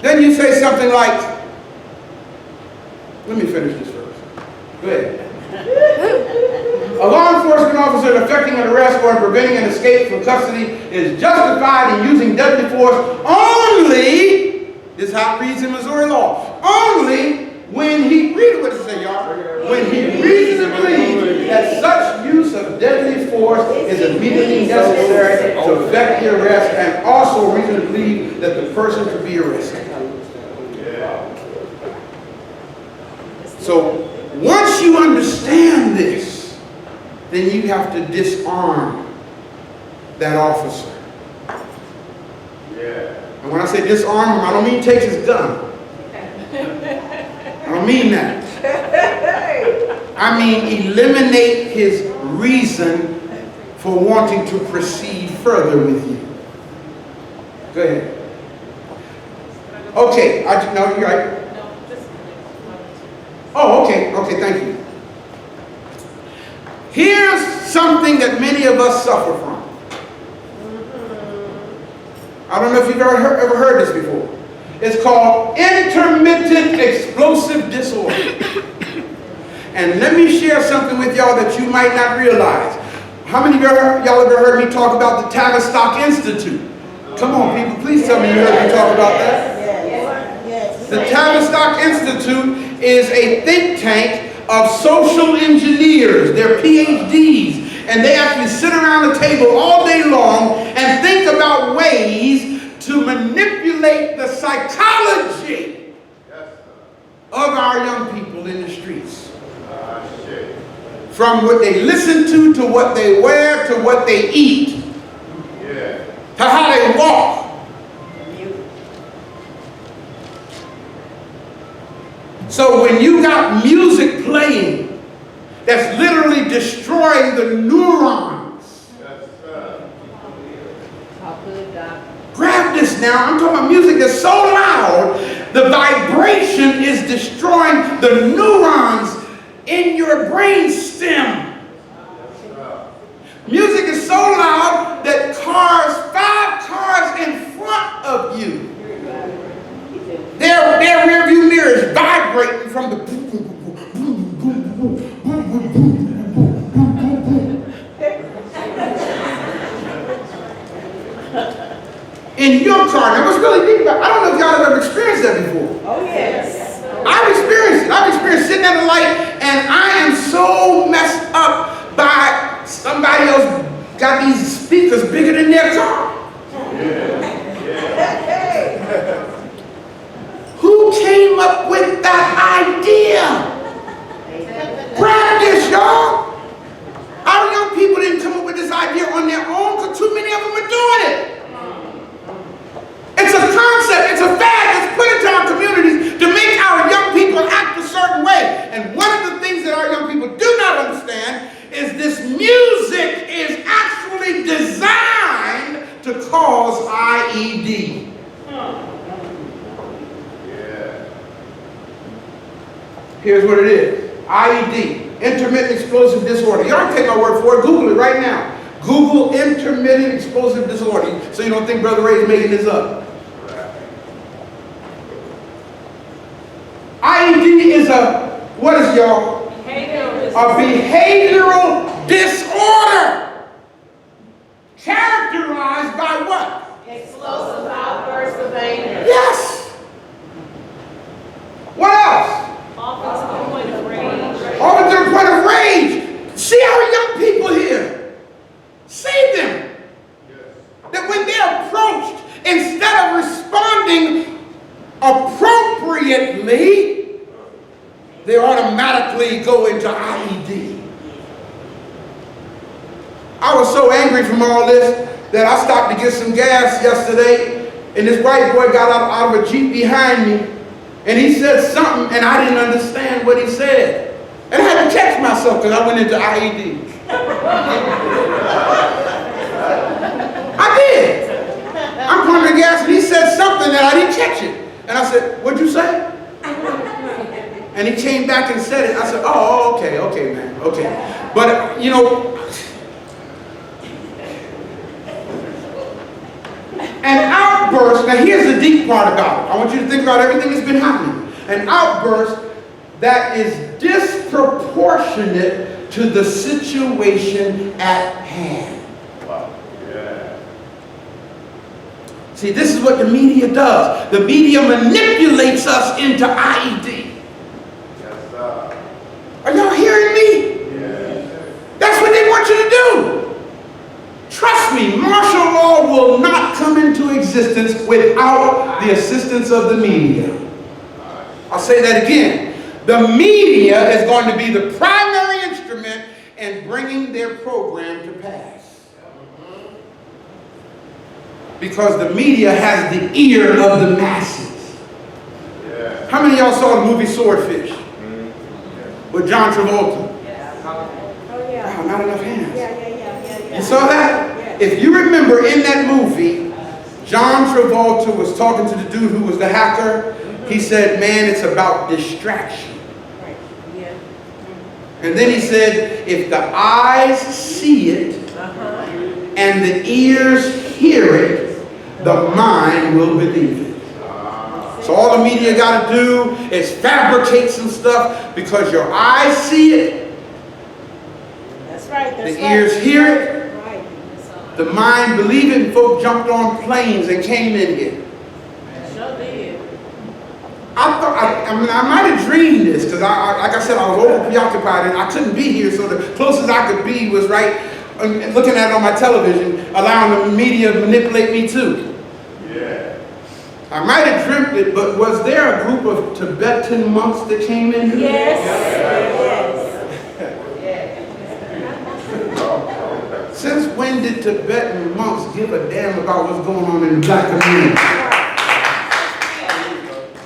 Then you say something like, let me finish this first. Go ahead. A law enforcement officer effecting an arrest or preventing an escape from custody is justified in using deadly force only, this is how it reads in Missouri law, only when he, read what it says, y'all, when he reasonably believes that such use of deadly force is immediately necessary to effect the arrest and also reasonably believe that the person to be arrested. So once you understand this, then you have to disarm that officer. And when I say disarm him, I don't mean take his gun. I don't mean that. I mean eliminate his reason for wanting to proceed further with you. Go ahead. Okay, no, you're right. Oh, okay, thank you. Here's something that many of us suffer from. I don't know if you've ever heard this before. It's called intermittent explosive disorder. And let me share something with y'all that you might not realize. How many of y'all ever heard me talk about the Tavistock Institute? Come on, people, please tell me you heard me talk about that. The Tavistock Institute is a think tank of social engineers. They're PhDs. And they actually sit around the table all day long and think about ways to manipulate the psychology of our young people in the streets. From what they listen to what they wear, to what they eat, Yeah. to how they walk. So when you got music playing that's literally destroying the neurons. Yes, sir. Talk good, Doc. Grab this now. I'm talking about music that's so loud, the vibration is destroying the neurons in your brain stem. Music is so loud that cars, 5 cars in front of you, their rear view mirrors vibrating from the in your car. Now what's really deep about, I don't know if y'all have ever experienced that before. Oh, yes. I've experienced it. I've experienced sitting at a light and I am so messed up by somebody else got these speakers bigger than their car. Who came up with that idea? Grab this, y'all. Our young people didn't come up with this idea on their own because too many of them are doing it. It's a concept, it's a fad that's put into our communities to make our young people act a certain way. And one of the things that our young people do not understand is this music is actually designed to cause IED. Here's what it is. IED, intermittent explosive disorder. Y'all can take my word for it. Google it right now. Google intermittent explosive disorder so you don't think Brother Ray is making this up. IED is what is y'all? A behavioral disorder characterized by what? Explosive outbursts of anger. Yes. What else? Often to the point of rage. Often to the point of rage. See our young people here. Save them. That when they're approached, instead of responding appropriately, they automatically go into IED. I was so angry from all this that I stopped to get some gas yesterday, and this white boy got out of a Jeep behind me, and he said something, and I didn't understand what he said. And I had to catch myself because I went into IED. I did. I'm pumping gas, and he said something that I didn't catch it. And I said, "What'd you say?" And he came back and said it. I said, "Oh, okay, man, okay." But, you know, an outburst, now here's the deep part about it. I want you to think about everything that's been happening. An outburst that is disproportionate to the situation at hand. Wow. Yeah. See, this is what the media does. The media manipulates us into IED. Yes, sir. Are y'all hearing me? Yes. That's what they want you to do. Trust me, martial law will not come into existence without the assistance of the media. I'll say that again. The media is going to be the primary instrument in bringing their program to pass. Because the media has the ear of the masses. Yeah. How many of y'all saw the movie Swordfish with John Travolta? Oh, yeah. Wow, not enough hands. Yeah. You saw that? If you remember in that movie, John Travolta was talking to the dude who was the hacker. He said, "Man, it's about distraction." Right. Yeah. And then he said, if the eyes see it and the ears hear it, the mind will believe it. So all the media got to do is fabricate some stuff because your eyes see it, That's right. the ears hear it, Right. the mind believe it, and folk jumped on planes and came in here. Sure did. I might have dreamed this because like I said, I was over preoccupied and I couldn't be here. So the closest I could be was right looking at it on my television, allowing the media to manipulate me too. Yeah. I might have dreamt it, but was there a group of Tibetan monks that came in here? Yes. when did Tibetan monks give a damn about what's going on in the black community?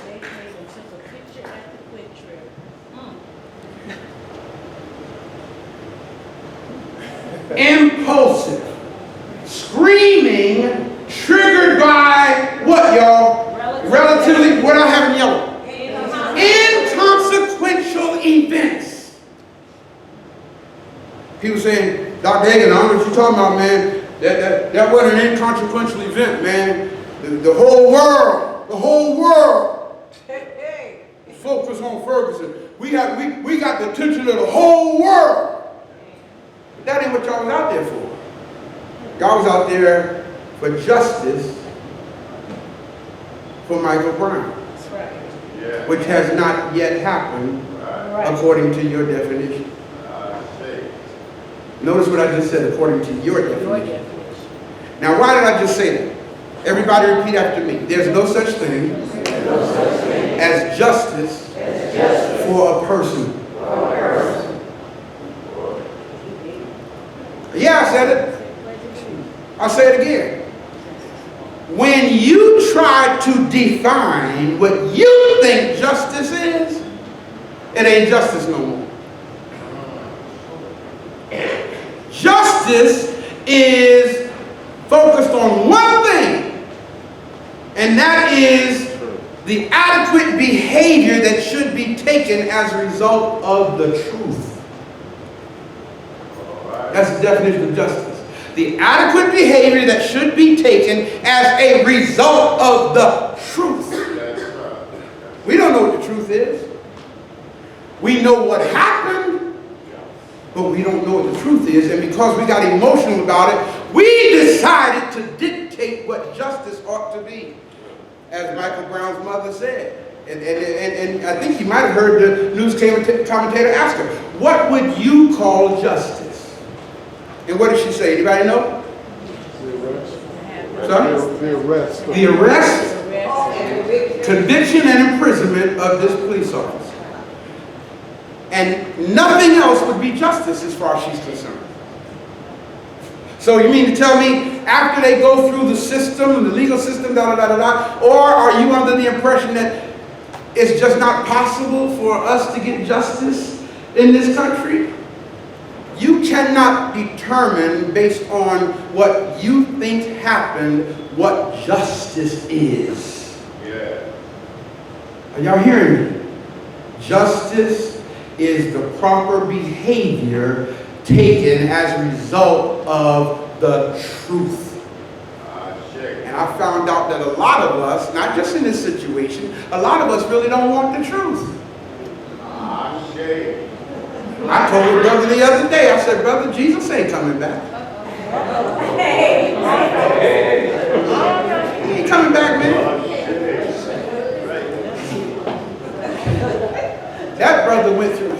They came and took a picture at the quick trip. Impulsive, screaming, triggered by what, y'all? Relatively, what I have in yellow? Inconsequential events. People saying, Dr. Hagin, I don't know what you're talking about, man. That wasn't an inconsequential event, man. The whole world focused on Ferguson. We got the attention of the whole world. But that ain't what y'all was out there for. Y'all was out there for justice for Michael Brown, That's right. Yeah. which has not yet happened Right. according to your definition. See. Notice what I just said, according to your Your definition. definition. Now, why did I just say that? Everybody repeat after me. There's no such thing as justice for a person. Yeah, I said it. I'll say it again. When you try to define what you think justice is, it ain't justice no more. Justice is focused on one thing, and that is the adequate behavior that should be taken as a result of the truth. That's the definition of justice. The adequate behavior that should be taken as a result of the truth. That's right. We don't know what the truth is. We know what happened, but we don't know what the truth is. And because we got emotional about it, we decided to dictate what justice ought to be, as Michael Brown's mother said. And I think you might have heard the news commentator ask her, what would you call justice? And what did she say? Anybody know? Sorry? The arrest. The arrest, conviction, and imprisonment of this police officer. And nothing else would be justice as far as she's concerned. So you mean to tell me after they go through the system, the legal system, or are you under the impression that it's just not possible for us to get justice in this country? You cannot determine based on what you think happened what justice is. Yeah. Are y'all hearing me? Justice is the proper behavior taken as a result of the truth. And I found out that a lot of us, not just in this situation, a lot of us really don't want the truth. I told a brother the other day, I said, brother, Jesus ain't coming back. He ain't coming back, man. That brother went through it.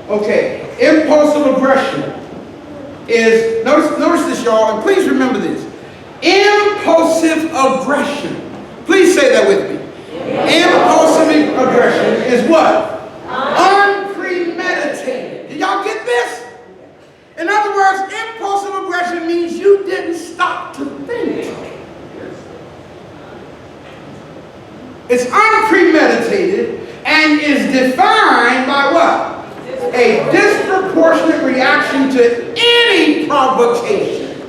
Okay, impulsive aggression is, notice this, y'all, and please remember this. Impulsive aggression. Please say that with me. Impulsive aggression is what? Unpremeditated. Did y'all get this? In other words, impulsive aggression means you didn't stop to think. It's unpremeditated and is defined by what? A disproportionate reaction to any provocation,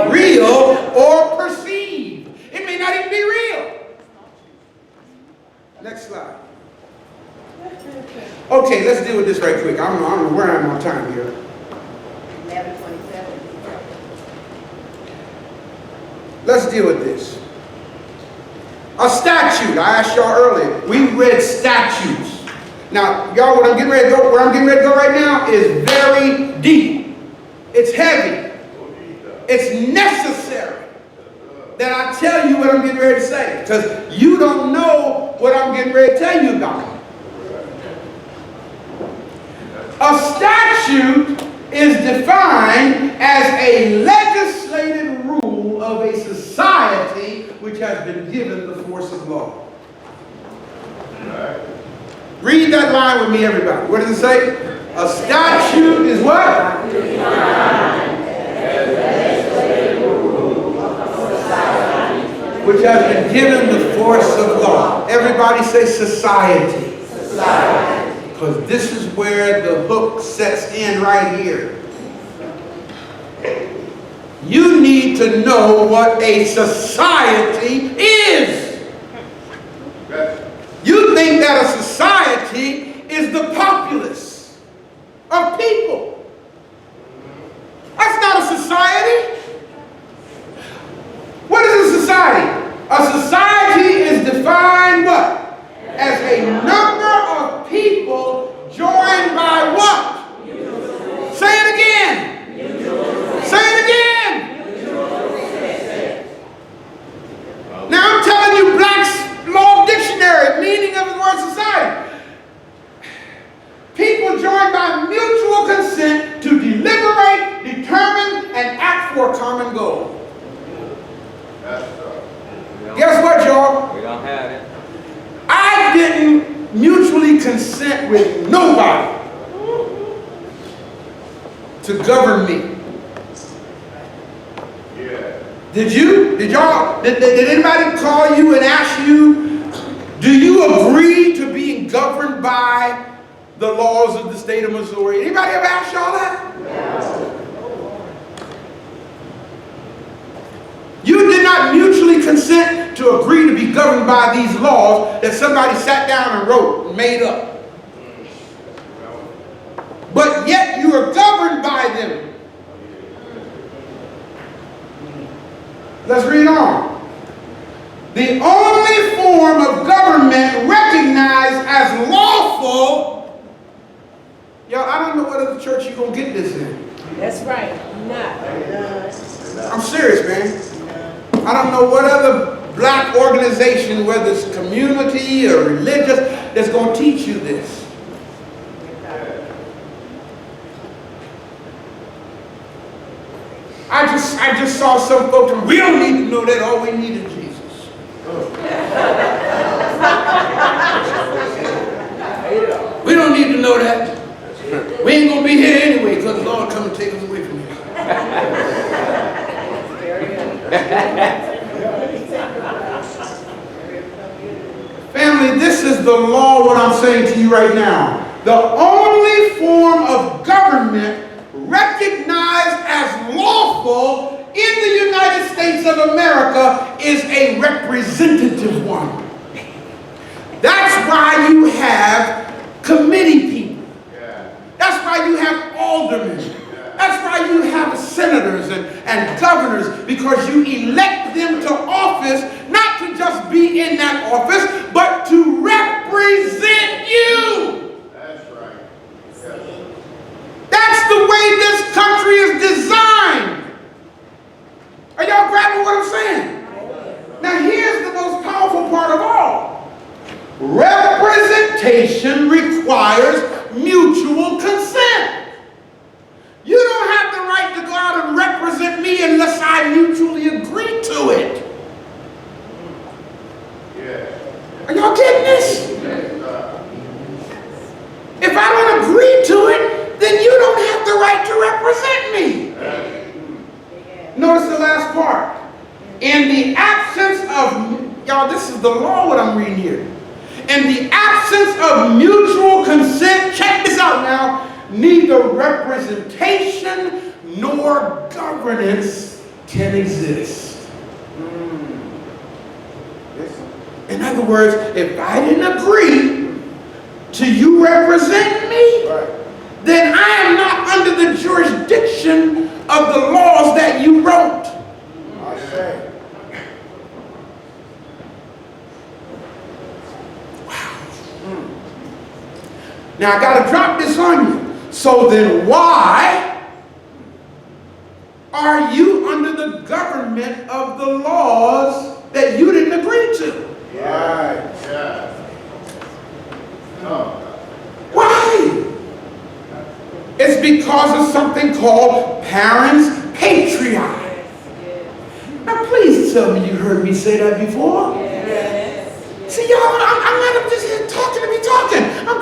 real or perceived. It may not even be real. Next slide. Okay, let's deal with this right quick. I don't know where I'm on time here. 11:27. Let's deal with this. A statute. I asked y'all earlier. We read statutes. Now, y'all, where I'm getting ready to go right now is very deep. It's heavy. It's necessary that I tell you what I'm getting ready to say, because you don't know what I'm getting ready to tell you about. A statute is defined as a legislated rule of a society which has been given the force of law. Read that line with me, everybody. What does it say? A statute is what? Which has been given the force of law. Everybody say society. Because this is where the hook sets in right here. You need to know what a society is. You think that a society is the populace of people. That's not a society. What is a society? A society is defined what? As a number of people joined by what? Say it again. Say it again. Now I'm telling you Black's Law Dictionary, meaning of the word society. People joined by mutual consent to deliberate, determine, and act for a common goal. Guess what, y'all? We don't have it. I didn't mutually consent with nobody to govern me. Did you? Did y'all? Did anybody call you and ask you, do you agree to being governed by the laws of the state of Missouri? Anybody ever asked y'all that? You did not mutually consent to agree to be governed by these laws that somebody sat down and wrote and made up. But yet you are governed by them. Let's read on. The only form of government recognized as lawful. Y'all, I don't know what other church you're going to get this in. That's right. Not. I'm serious, man. I don't know what other Black organization, whether it's community or religious, that's going to teach you this. I just saw some folks, we don't need to know that, all we need is Jesus. We don't need to know that. We ain't going to be here anyway because the Lord come and take us away from here. Family, this is the law, what I'm saying to you right now. The only form of government recognized as lawful in the United States of America is a representative one. That's why you have committee people. That's why you have aldermen. That's why you have senators and governors, because you elect them to office, not to just be in that office, but to represent you. That's right. That's the way this country is designed. Are y'all grabbing what I'm saying? Now here's the most powerful part of all. Representation requires mutual consent. You don't have the right to go out and represent me unless I mutually agree to it. Are y'all getting this? If I don't agree to it, then you don't have the right to represent me. Notice the last part. In the absence of, y'all, this is the law what I'm reading here. In the absence of mutual consent, check this out now, neither representation nor governance can exist. In other words, if I didn't agree to you represent me, then I am not under the jurisdiction of the laws that you wrote. Wow. Now I got to drop this on you. So then why are you under the government of the laws that you didn't agree to? Why? It's because of something called parents' patriarchy. Now please tell me you heard me say that before. See, y'all, I'm not just here talking to be talking. I'm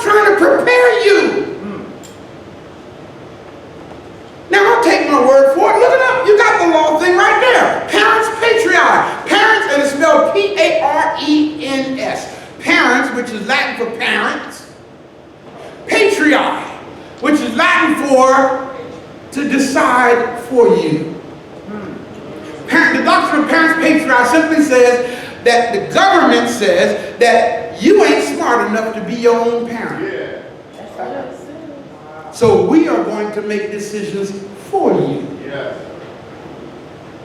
parents. Patriae, which is Latin for to decide for you. The doctrine of parents patriae simply says that the government says that you ain't smart enough to be your own parent. Yeah. So we are going to make decisions for you. Yes.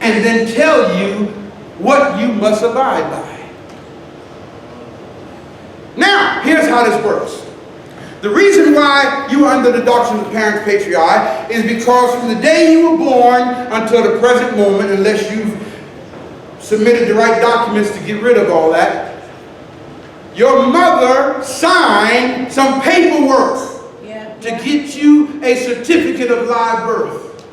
And then tell you what you must abide by. Now, here's how this works. The reason why you are under the doctrine of parents patriae is because from the day you were born until the present moment, unless you've submitted the right documents to get rid of all that, your mother signed some paperwork to get you a certificate of live birth.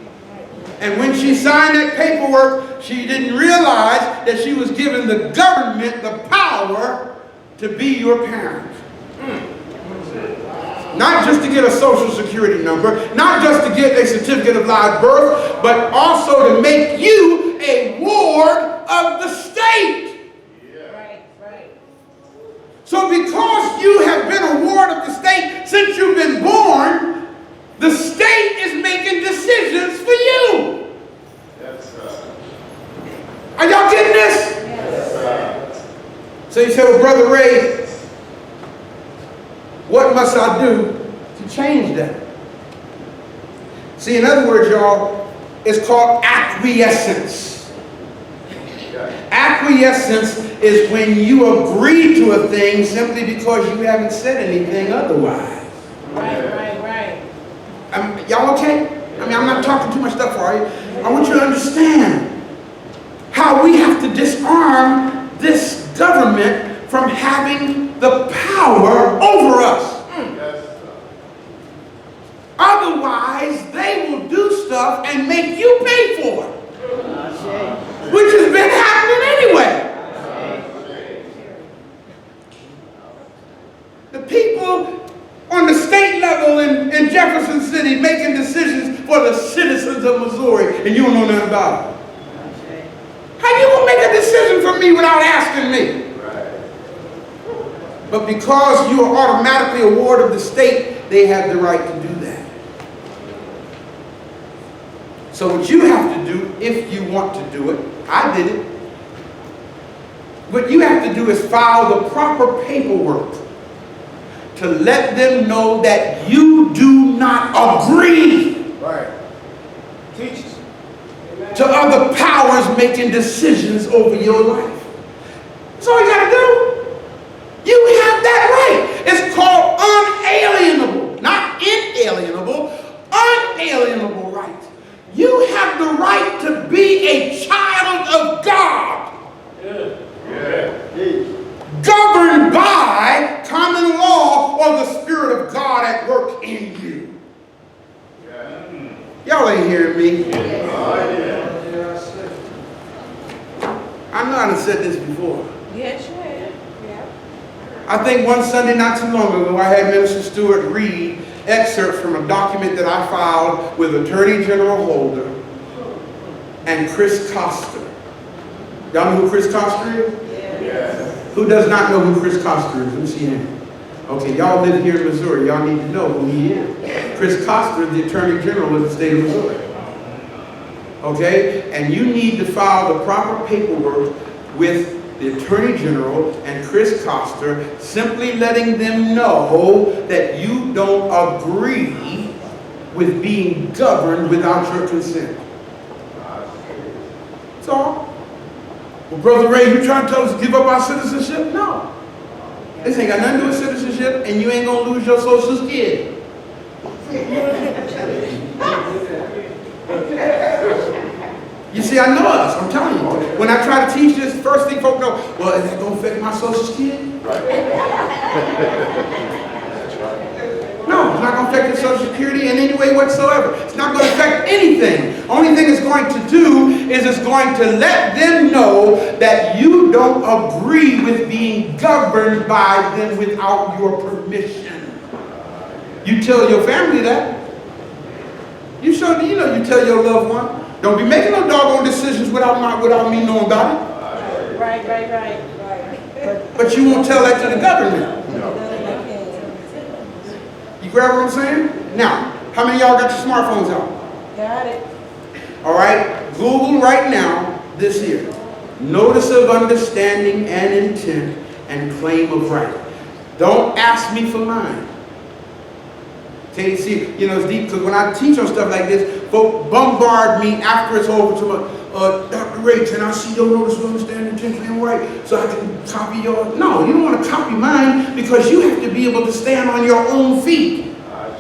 And when she signed that paperwork, she didn't realize that she was giving the government the power to be your parent. Not just to get a social security number, not just to get a certificate of live birth, but also to make you a ward of the state. Right, right. So because you have been a ward of the state since you've been born, the state is making decisions for you. Yes, sir. Are y'all getting this? Yes, sir. So you say, well, Brother Ray, what must I do to change that? See, in other words, y'all, it's called acquiescence. Acquiescence is when you agree to a thing simply because you haven't said anything otherwise. Right. Y'all okay? I mean, I'm not talking too much stuff for you. I want you to understand how we have to disarm this government from having the power over us. Yes, sir. Otherwise, they will do stuff and make you pay for it. Which has been happening anyway. The people on the state level in Jefferson City making decisions for the citizens of Missouri, and you don't know nothing about it. How you gonna make a decision for me without asking me? But because you are automatically a ward of the state, they have the right to do that. So what you have to do, if you want to do it, I did it. What you have to do is file the proper paperwork to let them know that you do not agree Teach us. to other powers making decisions over your life. That's all you got to do. You have that right. It's called unalienable, not inalienable, unalienable right. You have the right to be a child of God. Governed by common law or the Spirit of God at work in you. Y'all ain't hearing me. I know I done said this before. Yes, you have. Yeah. I think one Sunday not too long ago I had Minister Stewart read excerpts from a document that I filed with Attorney General Holder and Chris Coster. Y'all know who Chris Coster is? Yes. Who does not know who Chris Coster is? Let me see him. Okay, y'all live here in Missouri. Y'all need to know who he is. Chris Coster is the Attorney General of the state of Missouri. Okay? And you need to file the proper paperwork with the Attorney General and Chris Coster, simply letting them know that you don't agree with being governed without your consent. That's all. Well, Brother Ray, you trying to tell us to give up our citizenship? No. This ain't got nothing to do with citizenship, and you ain't going to lose your Social Security. You see, I know us. I'm telling you. When I try to teach this, first thing folk know, well, is that going to affect my Social Security? No, it's not going to affect your Social Security in any way whatsoever. It's not going to affect anything. Only thing it's going to do is it's going to let them know that you don't agree with being governed by them without your permission. You tell your family that. You tell your loved one. Don't be making no doggone decisions without me knowing about it. Right. But you won't tell that to the government. You grab what I'm saying? Now, how many of y'all got your smartphones out? Got it. All right, Google right now this here. Notice of understanding and intent and claim of right. Don't ask me for mine. Okay, see, you know, it's deep because when I teach on stuff like this, folks bombard me after it's over to my, Dr. Ray, can I see your notice of understanding, intent, claim of right so I can copy yours? No, you don't want to copy mine because you have to be able to stand on your own feet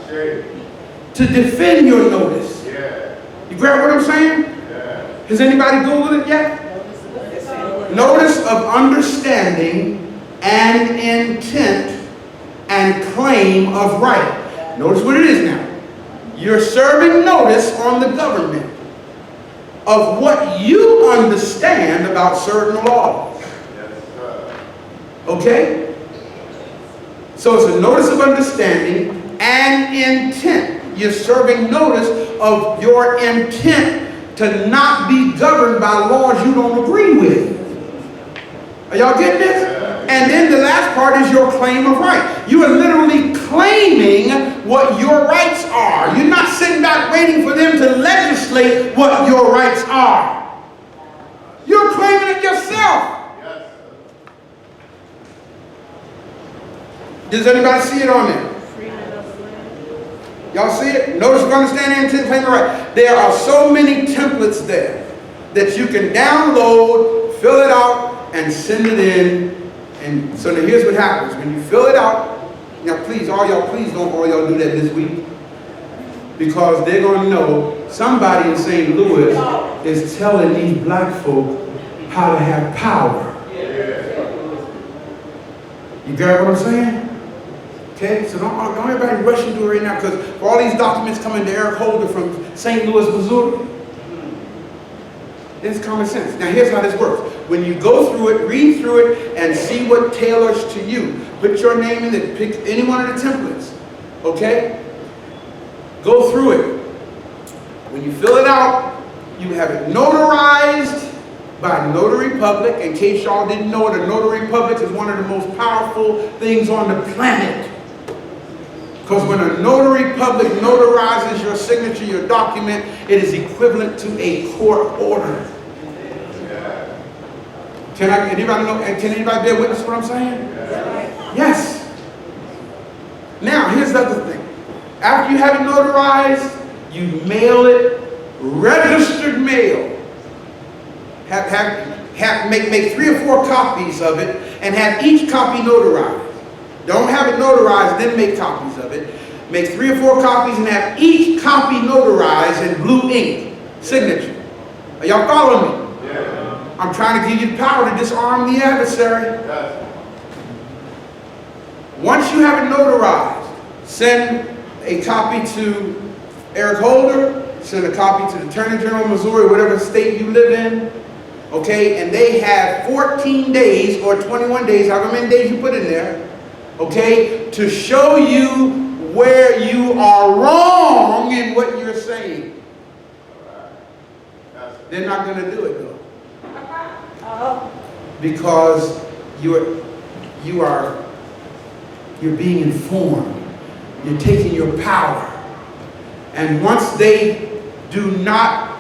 to defend your notice. Yeah. You grab what I'm saying? Yeah. Has anybody Googled it yet? Notice of understanding and intent and claim of right. Notice what it is now. You're serving notice on the government of what you understand about certain laws. Yes, sir. Okay? So it's a notice of understanding and intent. You're serving notice of your intent to not be governed by laws you don't agree with. Are y'all getting this? And then the last part is your claim of right. You are literally claiming what your rights are. You're not sitting back waiting for them to legislate what your rights are. You're claiming it yourself. Yes, sir. Does anybody see it on there? Y'all see it? Notice of understanding, intent, claim of right. There are so many templates there that you can download, fill it out, and send it in. And so now here's what happens. When you fill it out, now please, please don't all y'all do that this week. Because they're going to know somebody in St. Louis is telling these black folk how to have power. You get what I'm saying? Okay, so don't everybody rush into it right now, because for all these documents coming to Eric Holder from St. Louis, Missouri, it's common sense. Now here's how this works. When you go through it, read through it, and see what tailors to you. Put your name in it, pick any one of the templates, okay? Go through it. When you fill it out, you have it notarized by Notary Public. In case y'all didn't know it, a Notary Public is one of the most powerful things on the planet. Because when a Notary Public notarizes your signature, your document, it is equivalent to a court order. Can anybody bear witness to what I'm saying? Yes. Now, here's the other thing. After you have it notarized, you mail it, registered mail. Make 3 or 4 copies of it and have each copy notarized. Don't have it notarized, then make copies of it. Make 3 or 4 copies and have each copy notarized in blue ink signature. Are y'all following me? Yeah. I'm trying to give you the power to disarm the adversary. Yes. Once you have it notarized, send a copy to Eric Holder, send a copy to the Attorney General of Missouri, whatever state you live in, okay? And they have 14 days or 21 days, however many days you put in there, okay, to show you where you are wrong in what you're saying. They're not going to do it though. Because you're being informed. You're taking your power. And once they do not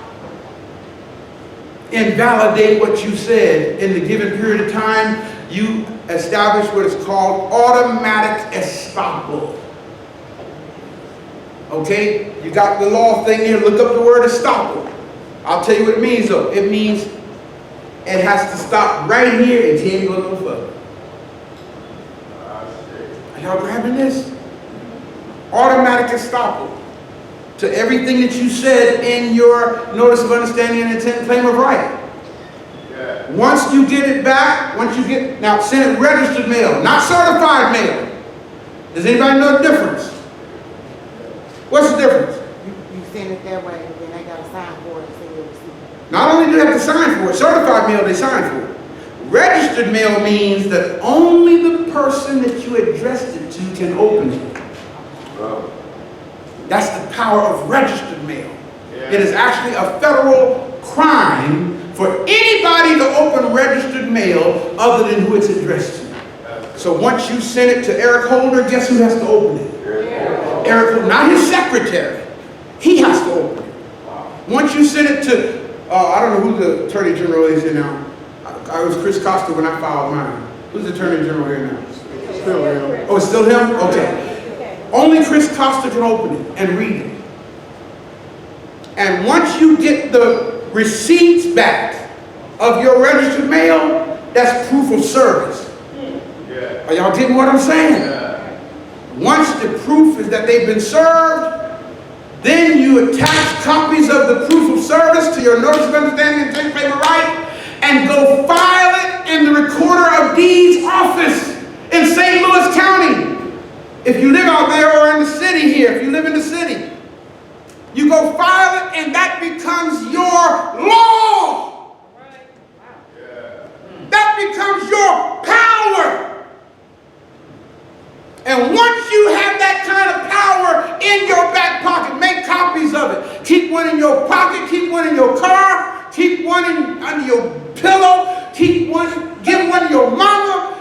invalidate what you said in the given period of time, you establish what is called automatic estoppel. Okay? You got the law thing here. Look up the word estoppel. I'll tell you what it means though. It means it has to stop right here and can't go no further. Are y'all grabbing this? Automatic estoppel to everything that you said in your notice of understanding and intent and claim of right. Yeah. Once you get it back, now send it registered mail, not certified mail. Does anybody know the difference? What's the difference? You send it that way, and then they got to sign for it and send you a receipt. Not only do they have to sign for it, certified mail they sign for it. Registered mail means that only the person that you addressed it to can open it. Bro. That's the power of registered mail. Yeah. It is actually a federal crime for anybody to open registered mail other than who it's addressed to. So once you send it to Eric Holder, guess who has to open it? Eric, not his secretary. He has to open it. Once you send it to, I don't know who the Attorney General is here now. I was Chris Costa when I filed mine. Who's the Attorney General here now? Still him. Oh, it's still him? Okay. Only Chris Costa can open it and read it. And once you get the receipts back of your registered mail, that's proof of service. Yeah. Are y'all getting what I'm saying? Yeah. Once the proof is that they've been served, then you attach copies of the proof of service to your notice of understanding and take payment right, and go file it in the Recorder of Deeds office in St. Louis County. If you live out there or in the city here, if you live in the city, you go file it and that becomes your law. Yeah. That becomes your power. And once you have that kind of power in your back pocket, make copies of it. Keep one in your pocket, keep one in your car, keep one under your pillow, keep one, give one to your mama,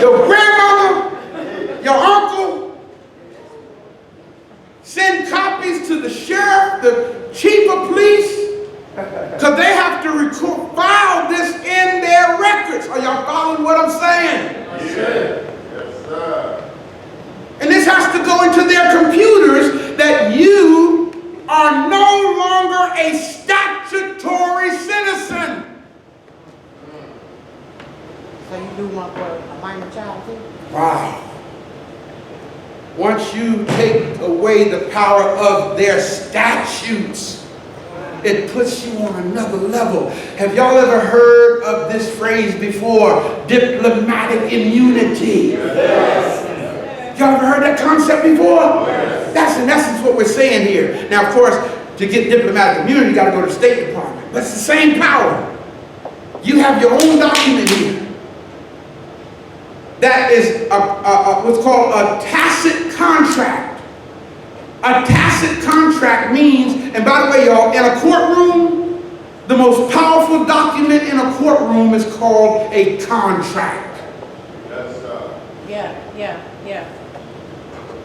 your grandmama, your uncle. Send copies to the sheriff, the chief of police, because they have to file this in their records. Are y'all following what I'm saying? Yeah. Yes, sir. And this has to go into their computers that you are no longer a statutory citizen. So you do one for a minor child too? Wow. Once you take away the power of their statutes, it puts you on another level. Have y'all ever heard of this phrase before? Diplomatic immunity. Yes. Y'all ever heard that concept before? Yes. That's in essence what we're saying here. Now, of course, to get diplomatic immunity, you got to go to the State Department. But it's the same power. You have your own document here. That is what's called a tacit contract. A tacit contract means, and by the way, y'all, in a courtroom, the most powerful document in a courtroom is called a contract. Yes, sir. Yeah.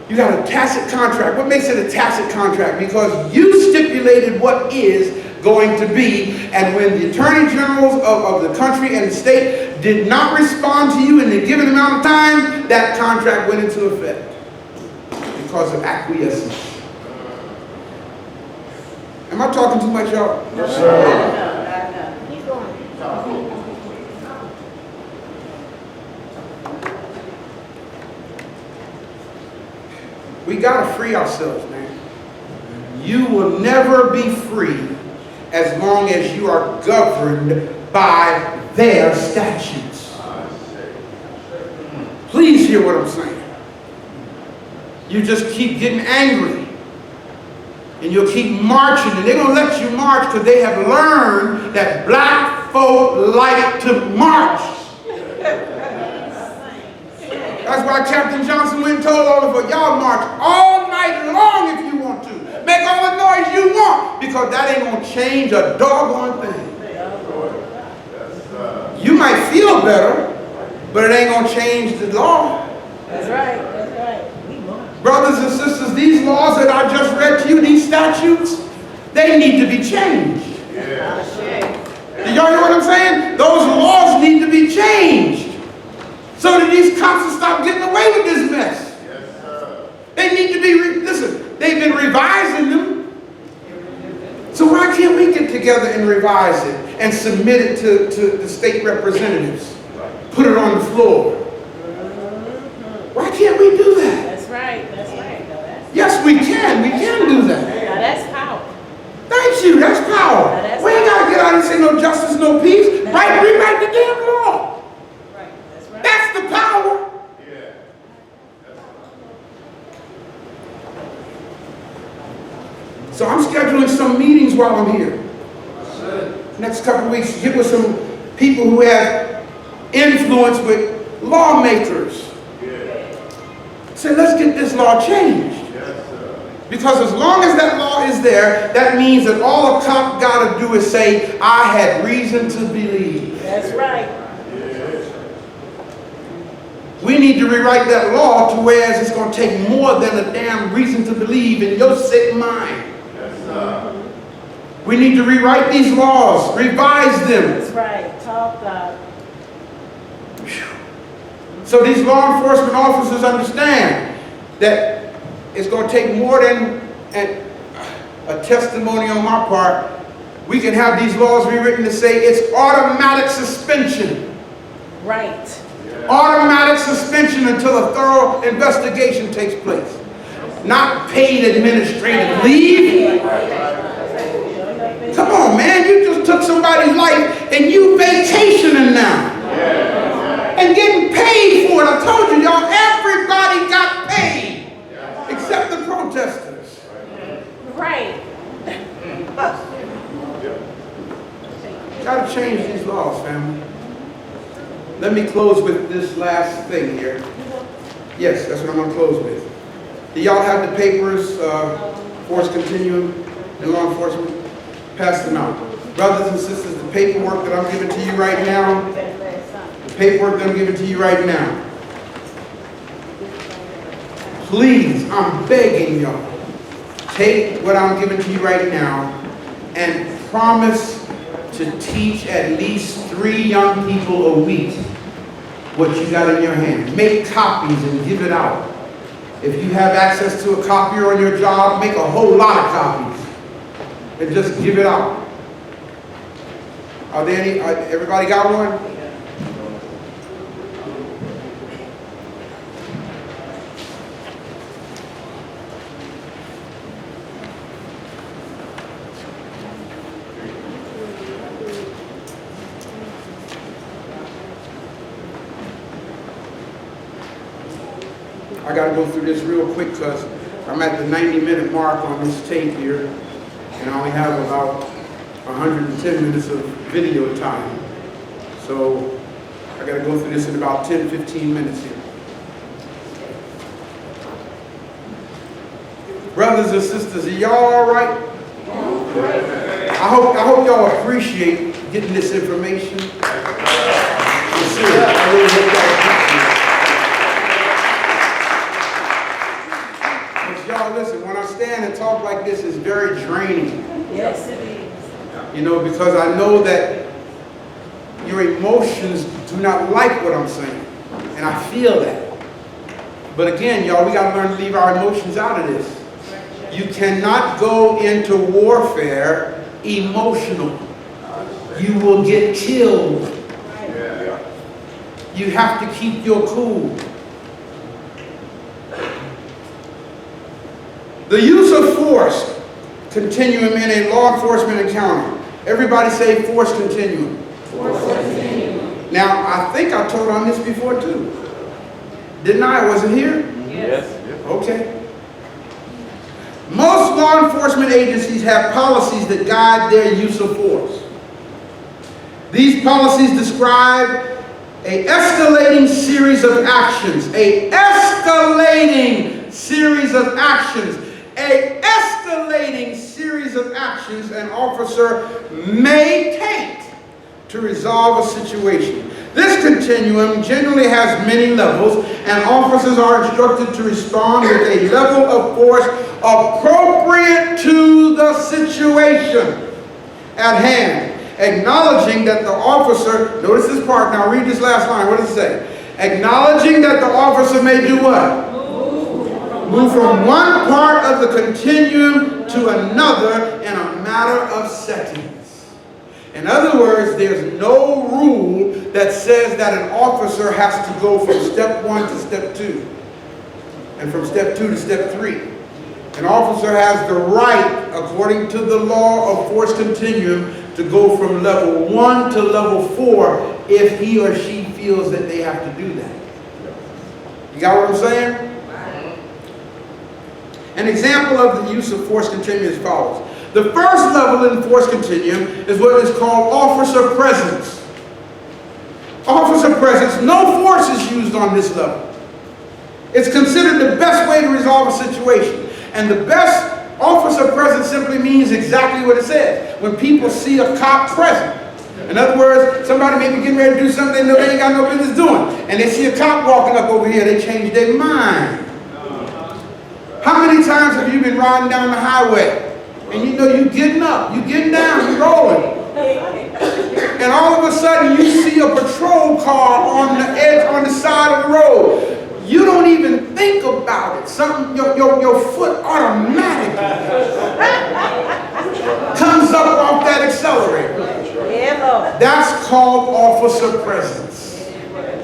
You got a tacit contract. What makes it a tacit contract? Because you stipulated what is going to be, and when the attorney generals of the country and the state did not respond to you in the given amount of time, that contract went into effect because of acquiescence. Am I talking too much, y'all? No, no. Keep going. We got to free ourselves, man. You will never be free as long as you are governed by their statutes. Please hear what I'm saying. You just keep getting angry. And you'll keep marching. And they're going to let you march because they have learned that black folk like to march. That's why Captain Johnson went and told all of us, y'all march all night long if you want to. Make all the noise you want, because that ain't going to change a doggone thing. You might feel better, but it ain't going to change the law. That's right. We march. Brothers and sisters, these laws that I just read to you, these statutes, they need to be changed. Yeah. Do y'all hear what I'm saying? Those laws need to be changed so that these cops will stop getting away with this mess. Yes, sir. They need to be, listen, they've been revising them. So why can't we get together and revise it and submit it to the state representatives? Put it on the floor. Why can't we do that? That's right. No, that's, Yes, we can. We can do that. now that's power. Thank you. That's power. Now that's We ain't got to get out and say no justice, no peace. Right? Rewrite the damn law. Right. That's right. That's the power. Yeah. So I'm scheduling some meetings while I'm here. Next couple of weeks, get with some people who have influence with lawmakers. Yeah. Say, let's get this law changed. Yes, sir. Because as long as that law is there, that means that all a cop got to do is say, I had reason to believe. That's right. We need to rewrite that law to whereas it's going to take more than a damn reason to believe in your sick mind. Yes, sir. We need to rewrite these laws, revise them. That's right. Talk God. So these law enforcement officers understand that it's going to take more than a testimony on my part. We can have these laws rewritten to say it's automatic suspension. Right. Automatic suspension until a thorough investigation takes place. Not paid administrative leave. Come on, man. You just took somebody's life and you vacationing now. And getting paid for it. I told you, y'all, everybody got paid. Except the protesters. Right. Got to change these laws, family. Let me close with this last thing here. Yes, that's what I'm going to close with. Do y'all have the papers, Force Continuum and law enforcement? Pass them out. Brothers and sisters, the paperwork that I'm giving to you right now, please, I'm begging y'all, take what I'm giving to you right now and promise to teach at least 3 young people a week what you got in your hand. Make copies and give it out. If you have access to a copier on your job, make a whole lot of copies and just give it out. Are there any, everybody got one? I got to go through this real quick because I'm at the 90-minute mark on this tape here, and I only have about 110 minutes of video time. So I got to go through this in about 10-15 minutes here. Brothers and sisters, are y'all all right? I hope y'all appreciate getting this information. Yes, sir. I really hope y'all appreciate it. Y'all listen, when I stand and talk like this, it's very draining. Yes, it is. You know, because I know that your emotions do not like what I'm saying. And I feel that. But again, y'all, we got to learn to leave our emotions out of this. You cannot go into warfare emotional. You will get killed. You have to keep your cool. The use of force continuum in a law enforcement encounter. Everybody say force continuum. Force continuum. Now, I think I told on this before too. Didn't I? Was it here? Yes. Okay. Most law enforcement agencies have policies that guide their use of force. These policies describe an escalating series of actions. An escalating series of actions. An escalating series of actions an officer may take to resolve a situation. This continuum generally has many levels, and officers are instructed to respond with a level of force appropriate to the situation at hand, acknowledging that the officer, notice this part, now read this last line, what does it say? Acknowledging that the officer may do what? Move from one part of the continuum to another in a matter of seconds. In other words, there's no rule that says that an officer has to go from step 1 to step 2 and from step 2 to step 3. An officer has the right, according to the law of force continuum, to go from level 1 to level 4 if he or she feels that they have to do that. You got what I'm saying? An example of the use of force continuum is as follows. The first level in force continuum is what is called officer presence. Officer presence, no force is used on this level. It's considered the best way to resolve a situation. And the best officer presence simply means exactly what it says. When people see a cop present. In other words, somebody may be getting ready to do something they know they ain't got no business doing. And they see a cop walking up over here, they change their mind. How many times have you been riding down the highway and you know you getting up, you getting down, you rolling, and all of a sudden you see a patrol car on the edge, on the side of the road. You don't even think about it. Something, your foot automatically comes up off that accelerator. That's called officer presence.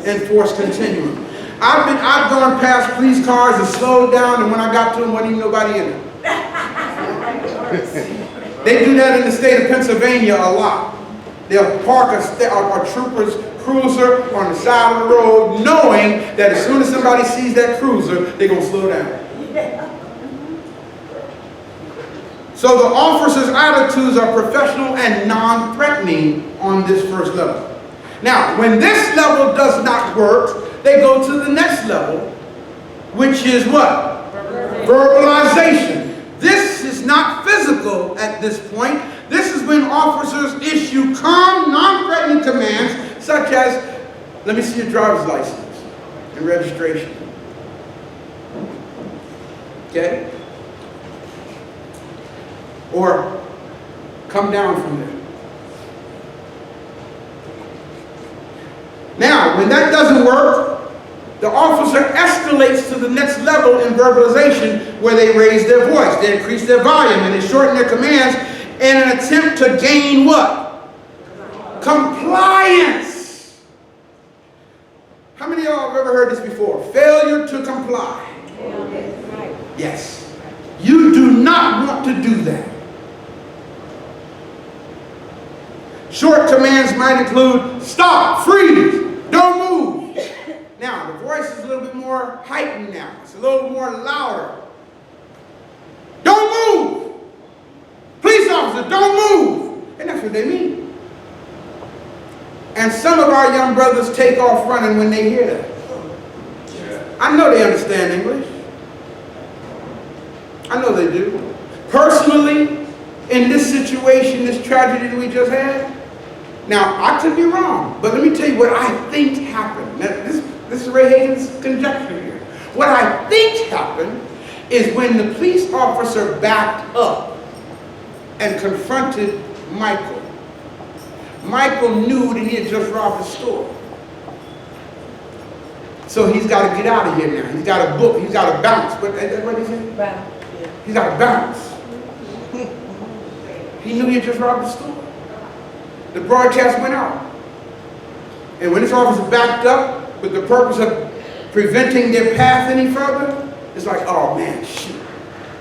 Enforced continuum. I've gone past police cars and slowed down, and when I got to them, wasn't even nobody in it. They do that in the state of Pennsylvania a lot. They'll park a trooper's cruiser on the side of the road, knowing that as soon as somebody sees that cruiser, they're going to slow down. So the officer's attitudes are professional and non-threatening on this first level. Now, when this level does not work, they go to the next level, which is what? Verbalization. This is not physical at this point. This is when officers issue calm, non-threatening commands, such as, let me see your driver's license and registration. Okay? Or, come down from there. Now, when that doesn't work, the officer escalates to the next level in verbalization, where they raise their voice, they increase their volume, and they shorten their commands in an attempt to gain what? Compliance. How many of y'all have ever heard this before? Failure to comply. Yes. You do not want to do that. Short commands might include stop, freeze, don't move. Now, the voice is a little bit more heightened now. It's a little more louder. Don't move. Police officer, don't move. And that's what they mean. And some of our young brothers take off running when they hear that. I know they understand English. I know they do. Personally, in this situation, this tragedy that we just had, now, I could be wrong, but let me tell you what I think happened. Now, this is Ray Hagen's conjecture here. What I think happened is when the police officer backed up and confronted Michael, Michael knew that he had just robbed a store. So he's got to get out of here now. He's got to book, he's got to bounce. What did he say? Bounce. He's got to bounce. He knew he had just robbed the store. The broadcast went out. And when this officer backed up with the purpose of preventing their path any further, it's like, oh man, shoot.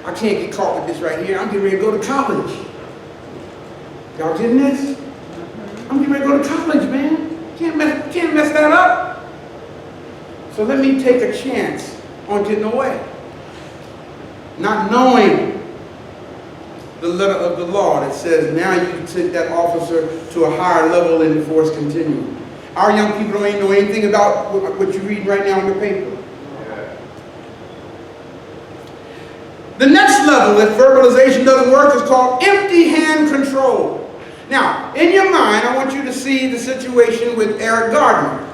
I can't get caught with this right here. I'm getting ready to go to college. Y'all getting this? I'm getting ready to go to college, man. Can't mess that up. So let me take a chance on getting away. Not knowing the letter of the law that says now you can take that officer to a higher level in the force continuum. Our young people don't even know anything about what you're reading right now in the paper. The next level, if verbalization doesn't work, is called empty hand control. Now, in your mind, I want you to see the situation with Eric Gardner.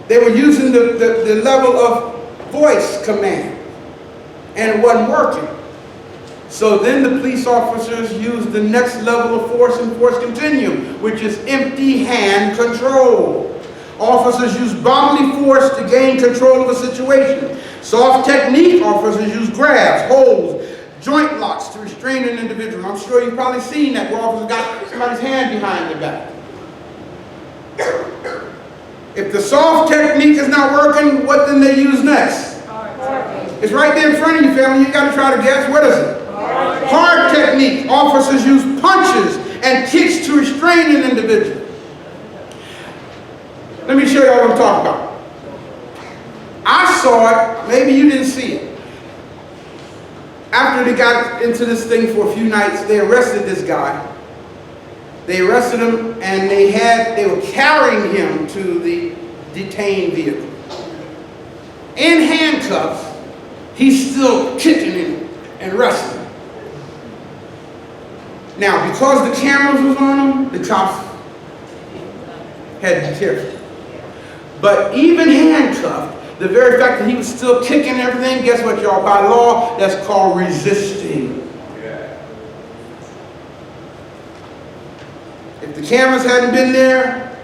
They were using the level of voice command, and it wasn't working. So then the police officers used the next level of force and force continuum, which is empty hand control. Officers use bodily force to gain control of a situation. Soft technique, officers use grabs, holds, joint locks to restrain an individual. I'm sure you've probably seen that where officers got somebody's hand behind their back. If the soft technique is not working, what then they use next? It's right there in front of you, family. You got to try to guess. What is it? Hard technique. Officers use punches and kicks to restrain an individual. Let me show you what I'm talking about. I saw it. Maybe you didn't see it. After they got into this thing for a few nights, they arrested this guy. They arrested him, and they were carrying him to the detained vehicle. In handcuffs, he's still kicking him and wrestling. Now, because the cameras was on him, the cops had to be careful. But even handcuffed, the very fact that he was still kicking everything, guess what, y'all? By law, that's called resisting. If the cameras hadn't been there,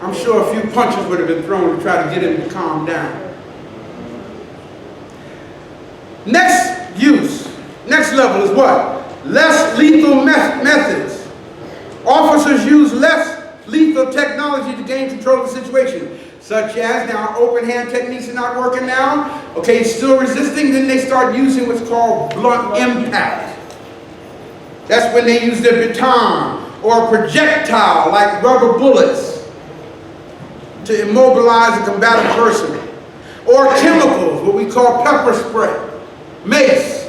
I'm sure a few punches would have been thrown to try to get him to calm down. Next level is what? Less lethal methods. Officers use less lethal technology to gain control of the situation, such as, now open hand techniques are not working now. Okay, he's still resisting, then they start using what's called blunt impact. That's when they use their baton or a projectile like rubber bullets to immobilize a combative person. Or chemicals, what we call pepper spray, mace.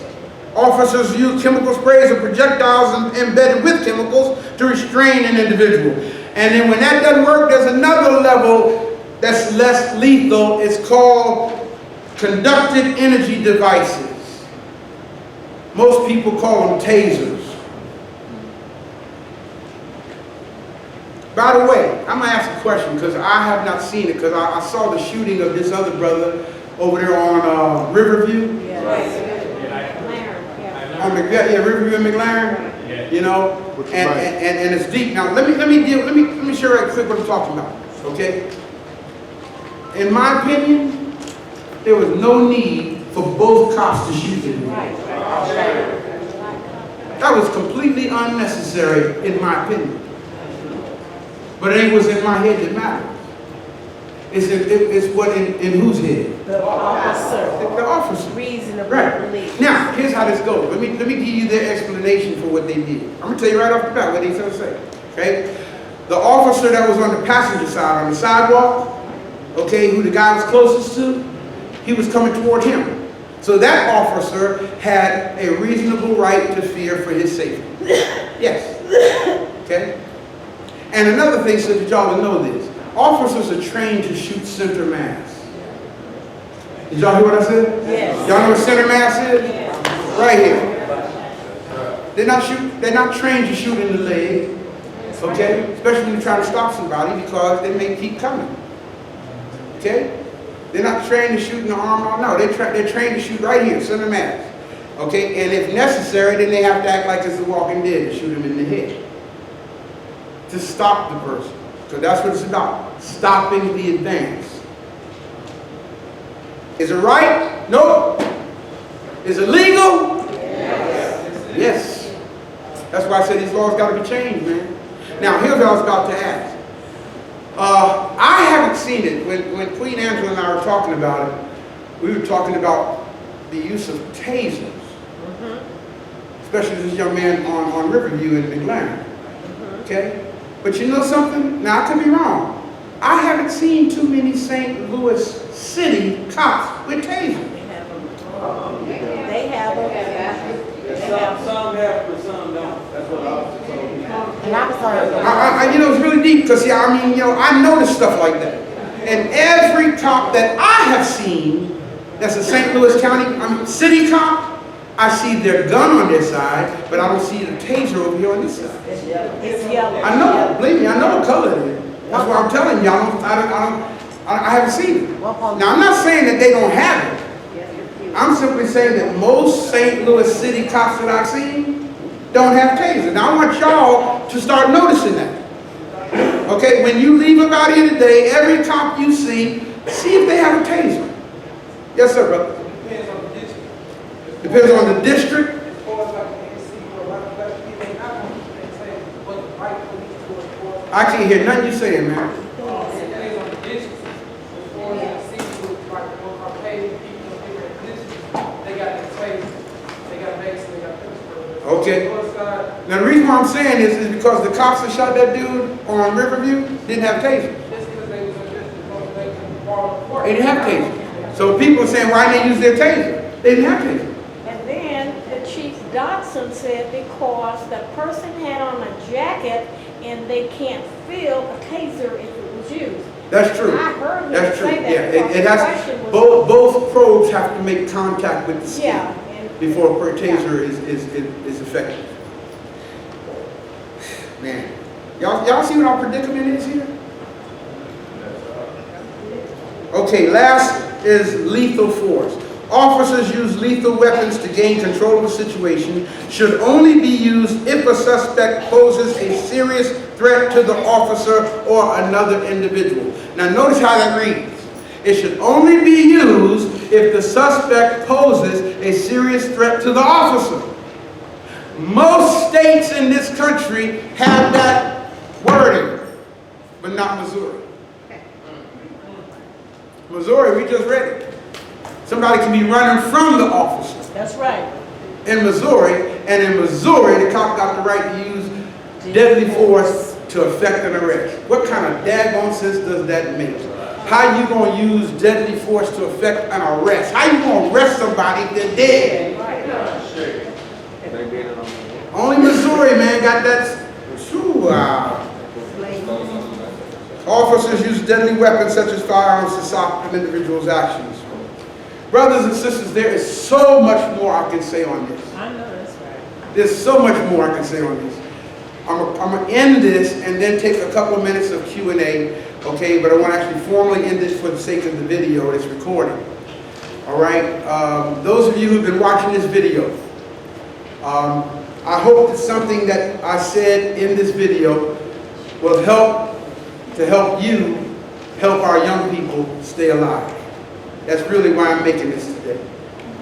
Officers use chemical sprays or projectiles embedded with chemicals to restrain an individual. And then when that doesn't work, there's another level that's less lethal. It's called conducted energy devices. Most people call them tasers. By the way, I'm going to ask a question because I have not seen it, because I saw the shooting of this other brother over there on Riverview. On Riverview and McLaren. You know, and it's deep. Now let me share right quick what I'm talking about. Okay. In my opinion, there was no need for both cops to shoot him. That was completely unnecessary, in my opinion. But it was in my head that mattered. It's what in whose head? The officer. The officer. Reasonable Right. belief. Now, here's how this goes. Let me give you their explanation for what they did. I'm gonna tell you right off the bat what he's gonna say. Okay? The officer that was on the passenger side on the sidewalk, okay, who the guy was closest to, he was coming toward him. So that officer had a reasonable right to fear for his safety. Yes. Okay? And another thing, so that y'all will know this, officers are trained to shoot center mass. Did y'all hear what I said? Yes. Y'all know what center mass is? Yes. Right here. They're not trained to shoot in the leg, okay? Especially when you're trying to stop somebody, because they may keep coming. Okay? They're not trained to shoot in the arm. No, they're trained to shoot right here, center mass. Okay? And if necessary, then they have to act like it's the Walking Dead and shoot him in the head to stop the person. So that's what it's about, stopping the advance. Is it right? No. Is it legal? Yes. Yes. That's why I said these laws got to be changed, man. Now, here's what I was about to ask. I haven't seen it. When Queen Angela and I were talking about it, we were talking about the use of tasers. Especially this young man on Riverview in McLaren. Okay? But you know something? Now, I could be wrong. I haven't seen too many St. Louis City cops with tasers. They have them. Some have, but some don't. That's what I was told. And I was sorry. You know, it's really deep because, yeah, I mean, you know, I notice stuff like that. And every cop that I have seen that's a St. Louis County, city cop, I see their gun on their side, but I don't see the taser over here on this side. It's yellow. I know, believe me, I know what color it is. That's why I'm telling y'all, I haven't seen it. Now, I'm not saying that they don't have it. I'm simply saying that most St. Louis City cops that I've seen don't have tasers. Now, I want y'all to start noticing that. Okay, when you leave about here today, every cop you see if they have a taser. Yes, sir, brother. Depends on the district. I can't hear nothing you're saying, man. Okay. Now the reason why I'm saying this is because the cops that shot that dude on Riverview didn't have tasers. They didn't have tasers. So people are saying, why didn't they use their taser? They didn't have tasers. And then the Chief Dodson said because the person had on a jacket and they can't feel a taser if it was used. That's true. I heard him That's true. say that. Yeah, because it the has. question was- Both probes have to make contact with the skin Yeah. before a taser is effective. Y'all see what our predicament is here? Okay, last is lethal force. Officers use lethal weapons to gain control of a situation should only be used if a suspect poses a serious threat to the officer or another individual. Now notice how that reads. It should only be used if the suspect poses a serious threat to the officer. Most states in this country have that wording, but not Missouri. Missouri, we just read it. Somebody can be running from the officer. That's right. In Missouri, and in Missouri, the cop got the right to use deadly force to effect an arrest. What kind of daggone sense does that make? How you gonna use deadly force to effect an arrest? How you gonna arrest somebody if they're dead? Only Missouri, man, got that. Officers use deadly weapons such as firearms to stop an individual's actions. Brothers and sisters, there is so much more I can say on this. I know that's right. There's so much more I can say on this. I'm going to end this and then take a couple of minutes of Q&A, okay? But I want to actually formally end this for the sake of the video that's recorded. All right? Those of you who've been watching this video, I hope that something that I said in this video will help you help our young people stay alive. That's really why I'm making this today.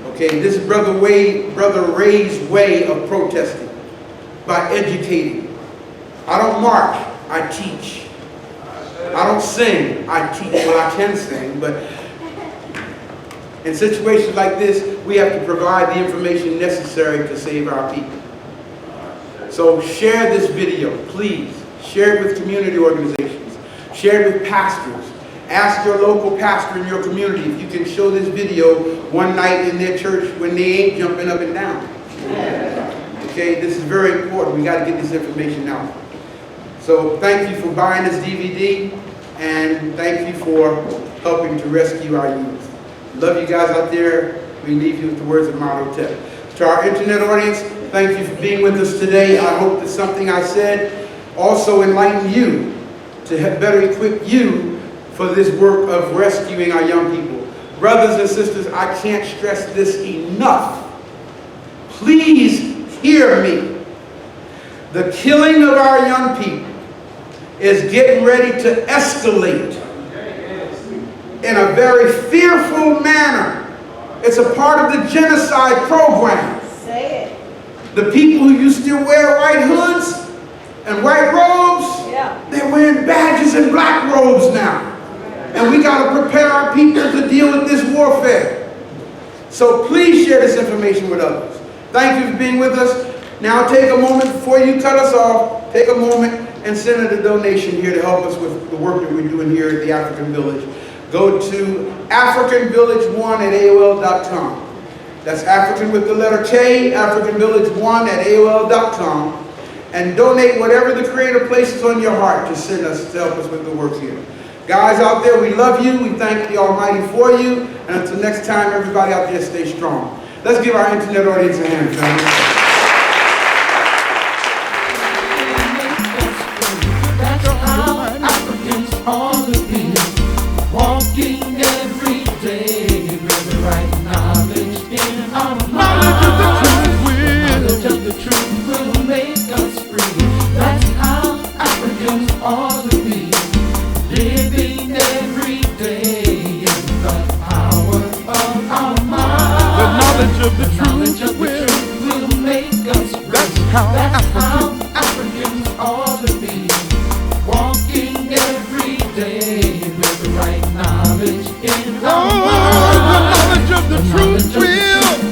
Okay, this is Brother Ray's way of protesting, by educating. I don't march, I teach. I don't sing, I teach. Well, I can sing, but in situations like this, we have to provide the information necessary to save our people. So share this video, please. Share it with community organizations. Share it with pastors. Ask your local pastor in your community if you can show this video one night in their church when they ain't jumping up and down. Okay, this is very important. We got to get this information out. So thank you for buying this DVD, and thank you for helping to rescue our youth. Love you guys out there. We leave you with the words of Imhotep. To our internet audience, thank you for being with us today. I hope that something I said also enlightened you to better equip you for this work of rescuing our young people. Brothers and sisters, I can't stress this enough. Please hear me. The killing of our young people is getting ready to escalate in a very fearful manner. It's a part of the genocide program. Say it. The people who used to wear white hoods and white robes, they're wearing badges and black robes now. And we got to prepare our people to deal with this warfare. So please share this information with others. Thank you for being with us. Now take a moment before you cut us off. Take a moment and send a donation here to help us with the work that we're doing here at the African Village. Go to AfricanVillage1@AOL.com. That's African with the letter K, AfricanVillage1@AOL.com. And donate whatever the Creator places on your heart to send us to help us with the work here. Guys out there, we love you. We thank the Almighty for you. And until next time, everybody out there, stay strong. Let's give our internet audience a hand, family. That's how Africans ought to be, walking every day with the right knowledge in our minds. Knowledge of the truth will make us free. That's how Africans ought to be, living every day in the power of our mind. The knowledge of the Knowledge of truth the truth will make us free. That's how Africans ought to be, walking every day with the right knowledge in our mind. the knowledge of the truth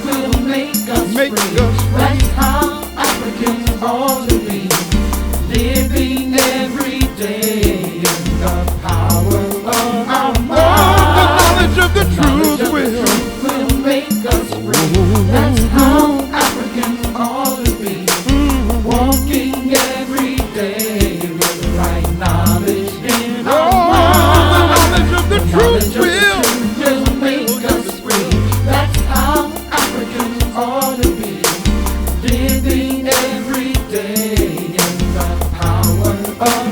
will make us free. That's how Africans ought to be, living every day in the power of our mind. the knowledge of the truth will make us free. That's how Africans ought to be, walking every day with the right knowledge in our mind. the knowledge of the truth will make us free. That's how Africans ought to be, living every day in the power of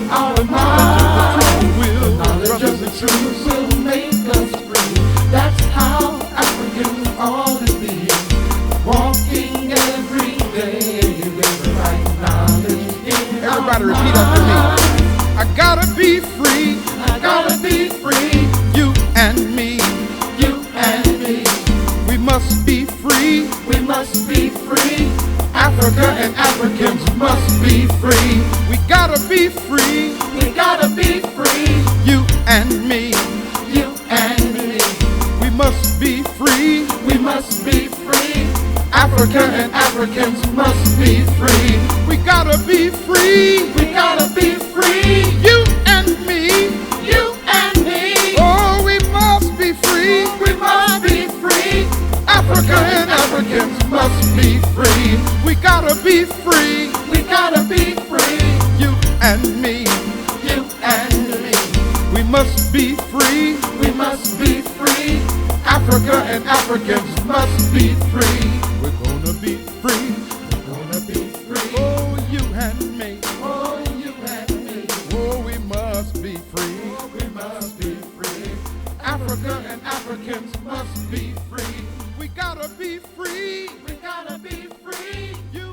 must be free. Africa and Africans must be free. We gotta be free, We gotta be free. you and me. You and me. We must be free, We must be free. Africa and Africans must be free. we gotta be free, We gotta be free. you and me. You and me. Oh, we must be free. We must be free. Africa and Africans must be free. We gotta be free, We gotta be free. you and me. You and me. We must be free, We must be free. Africa and Africans must be free. We're gonna be free, We're gonna be free. oh, you and me. Oh, you and me. Oh, we must be free. We must be free. Africa and Africans must be free. We gotta be free, We gotta be free. you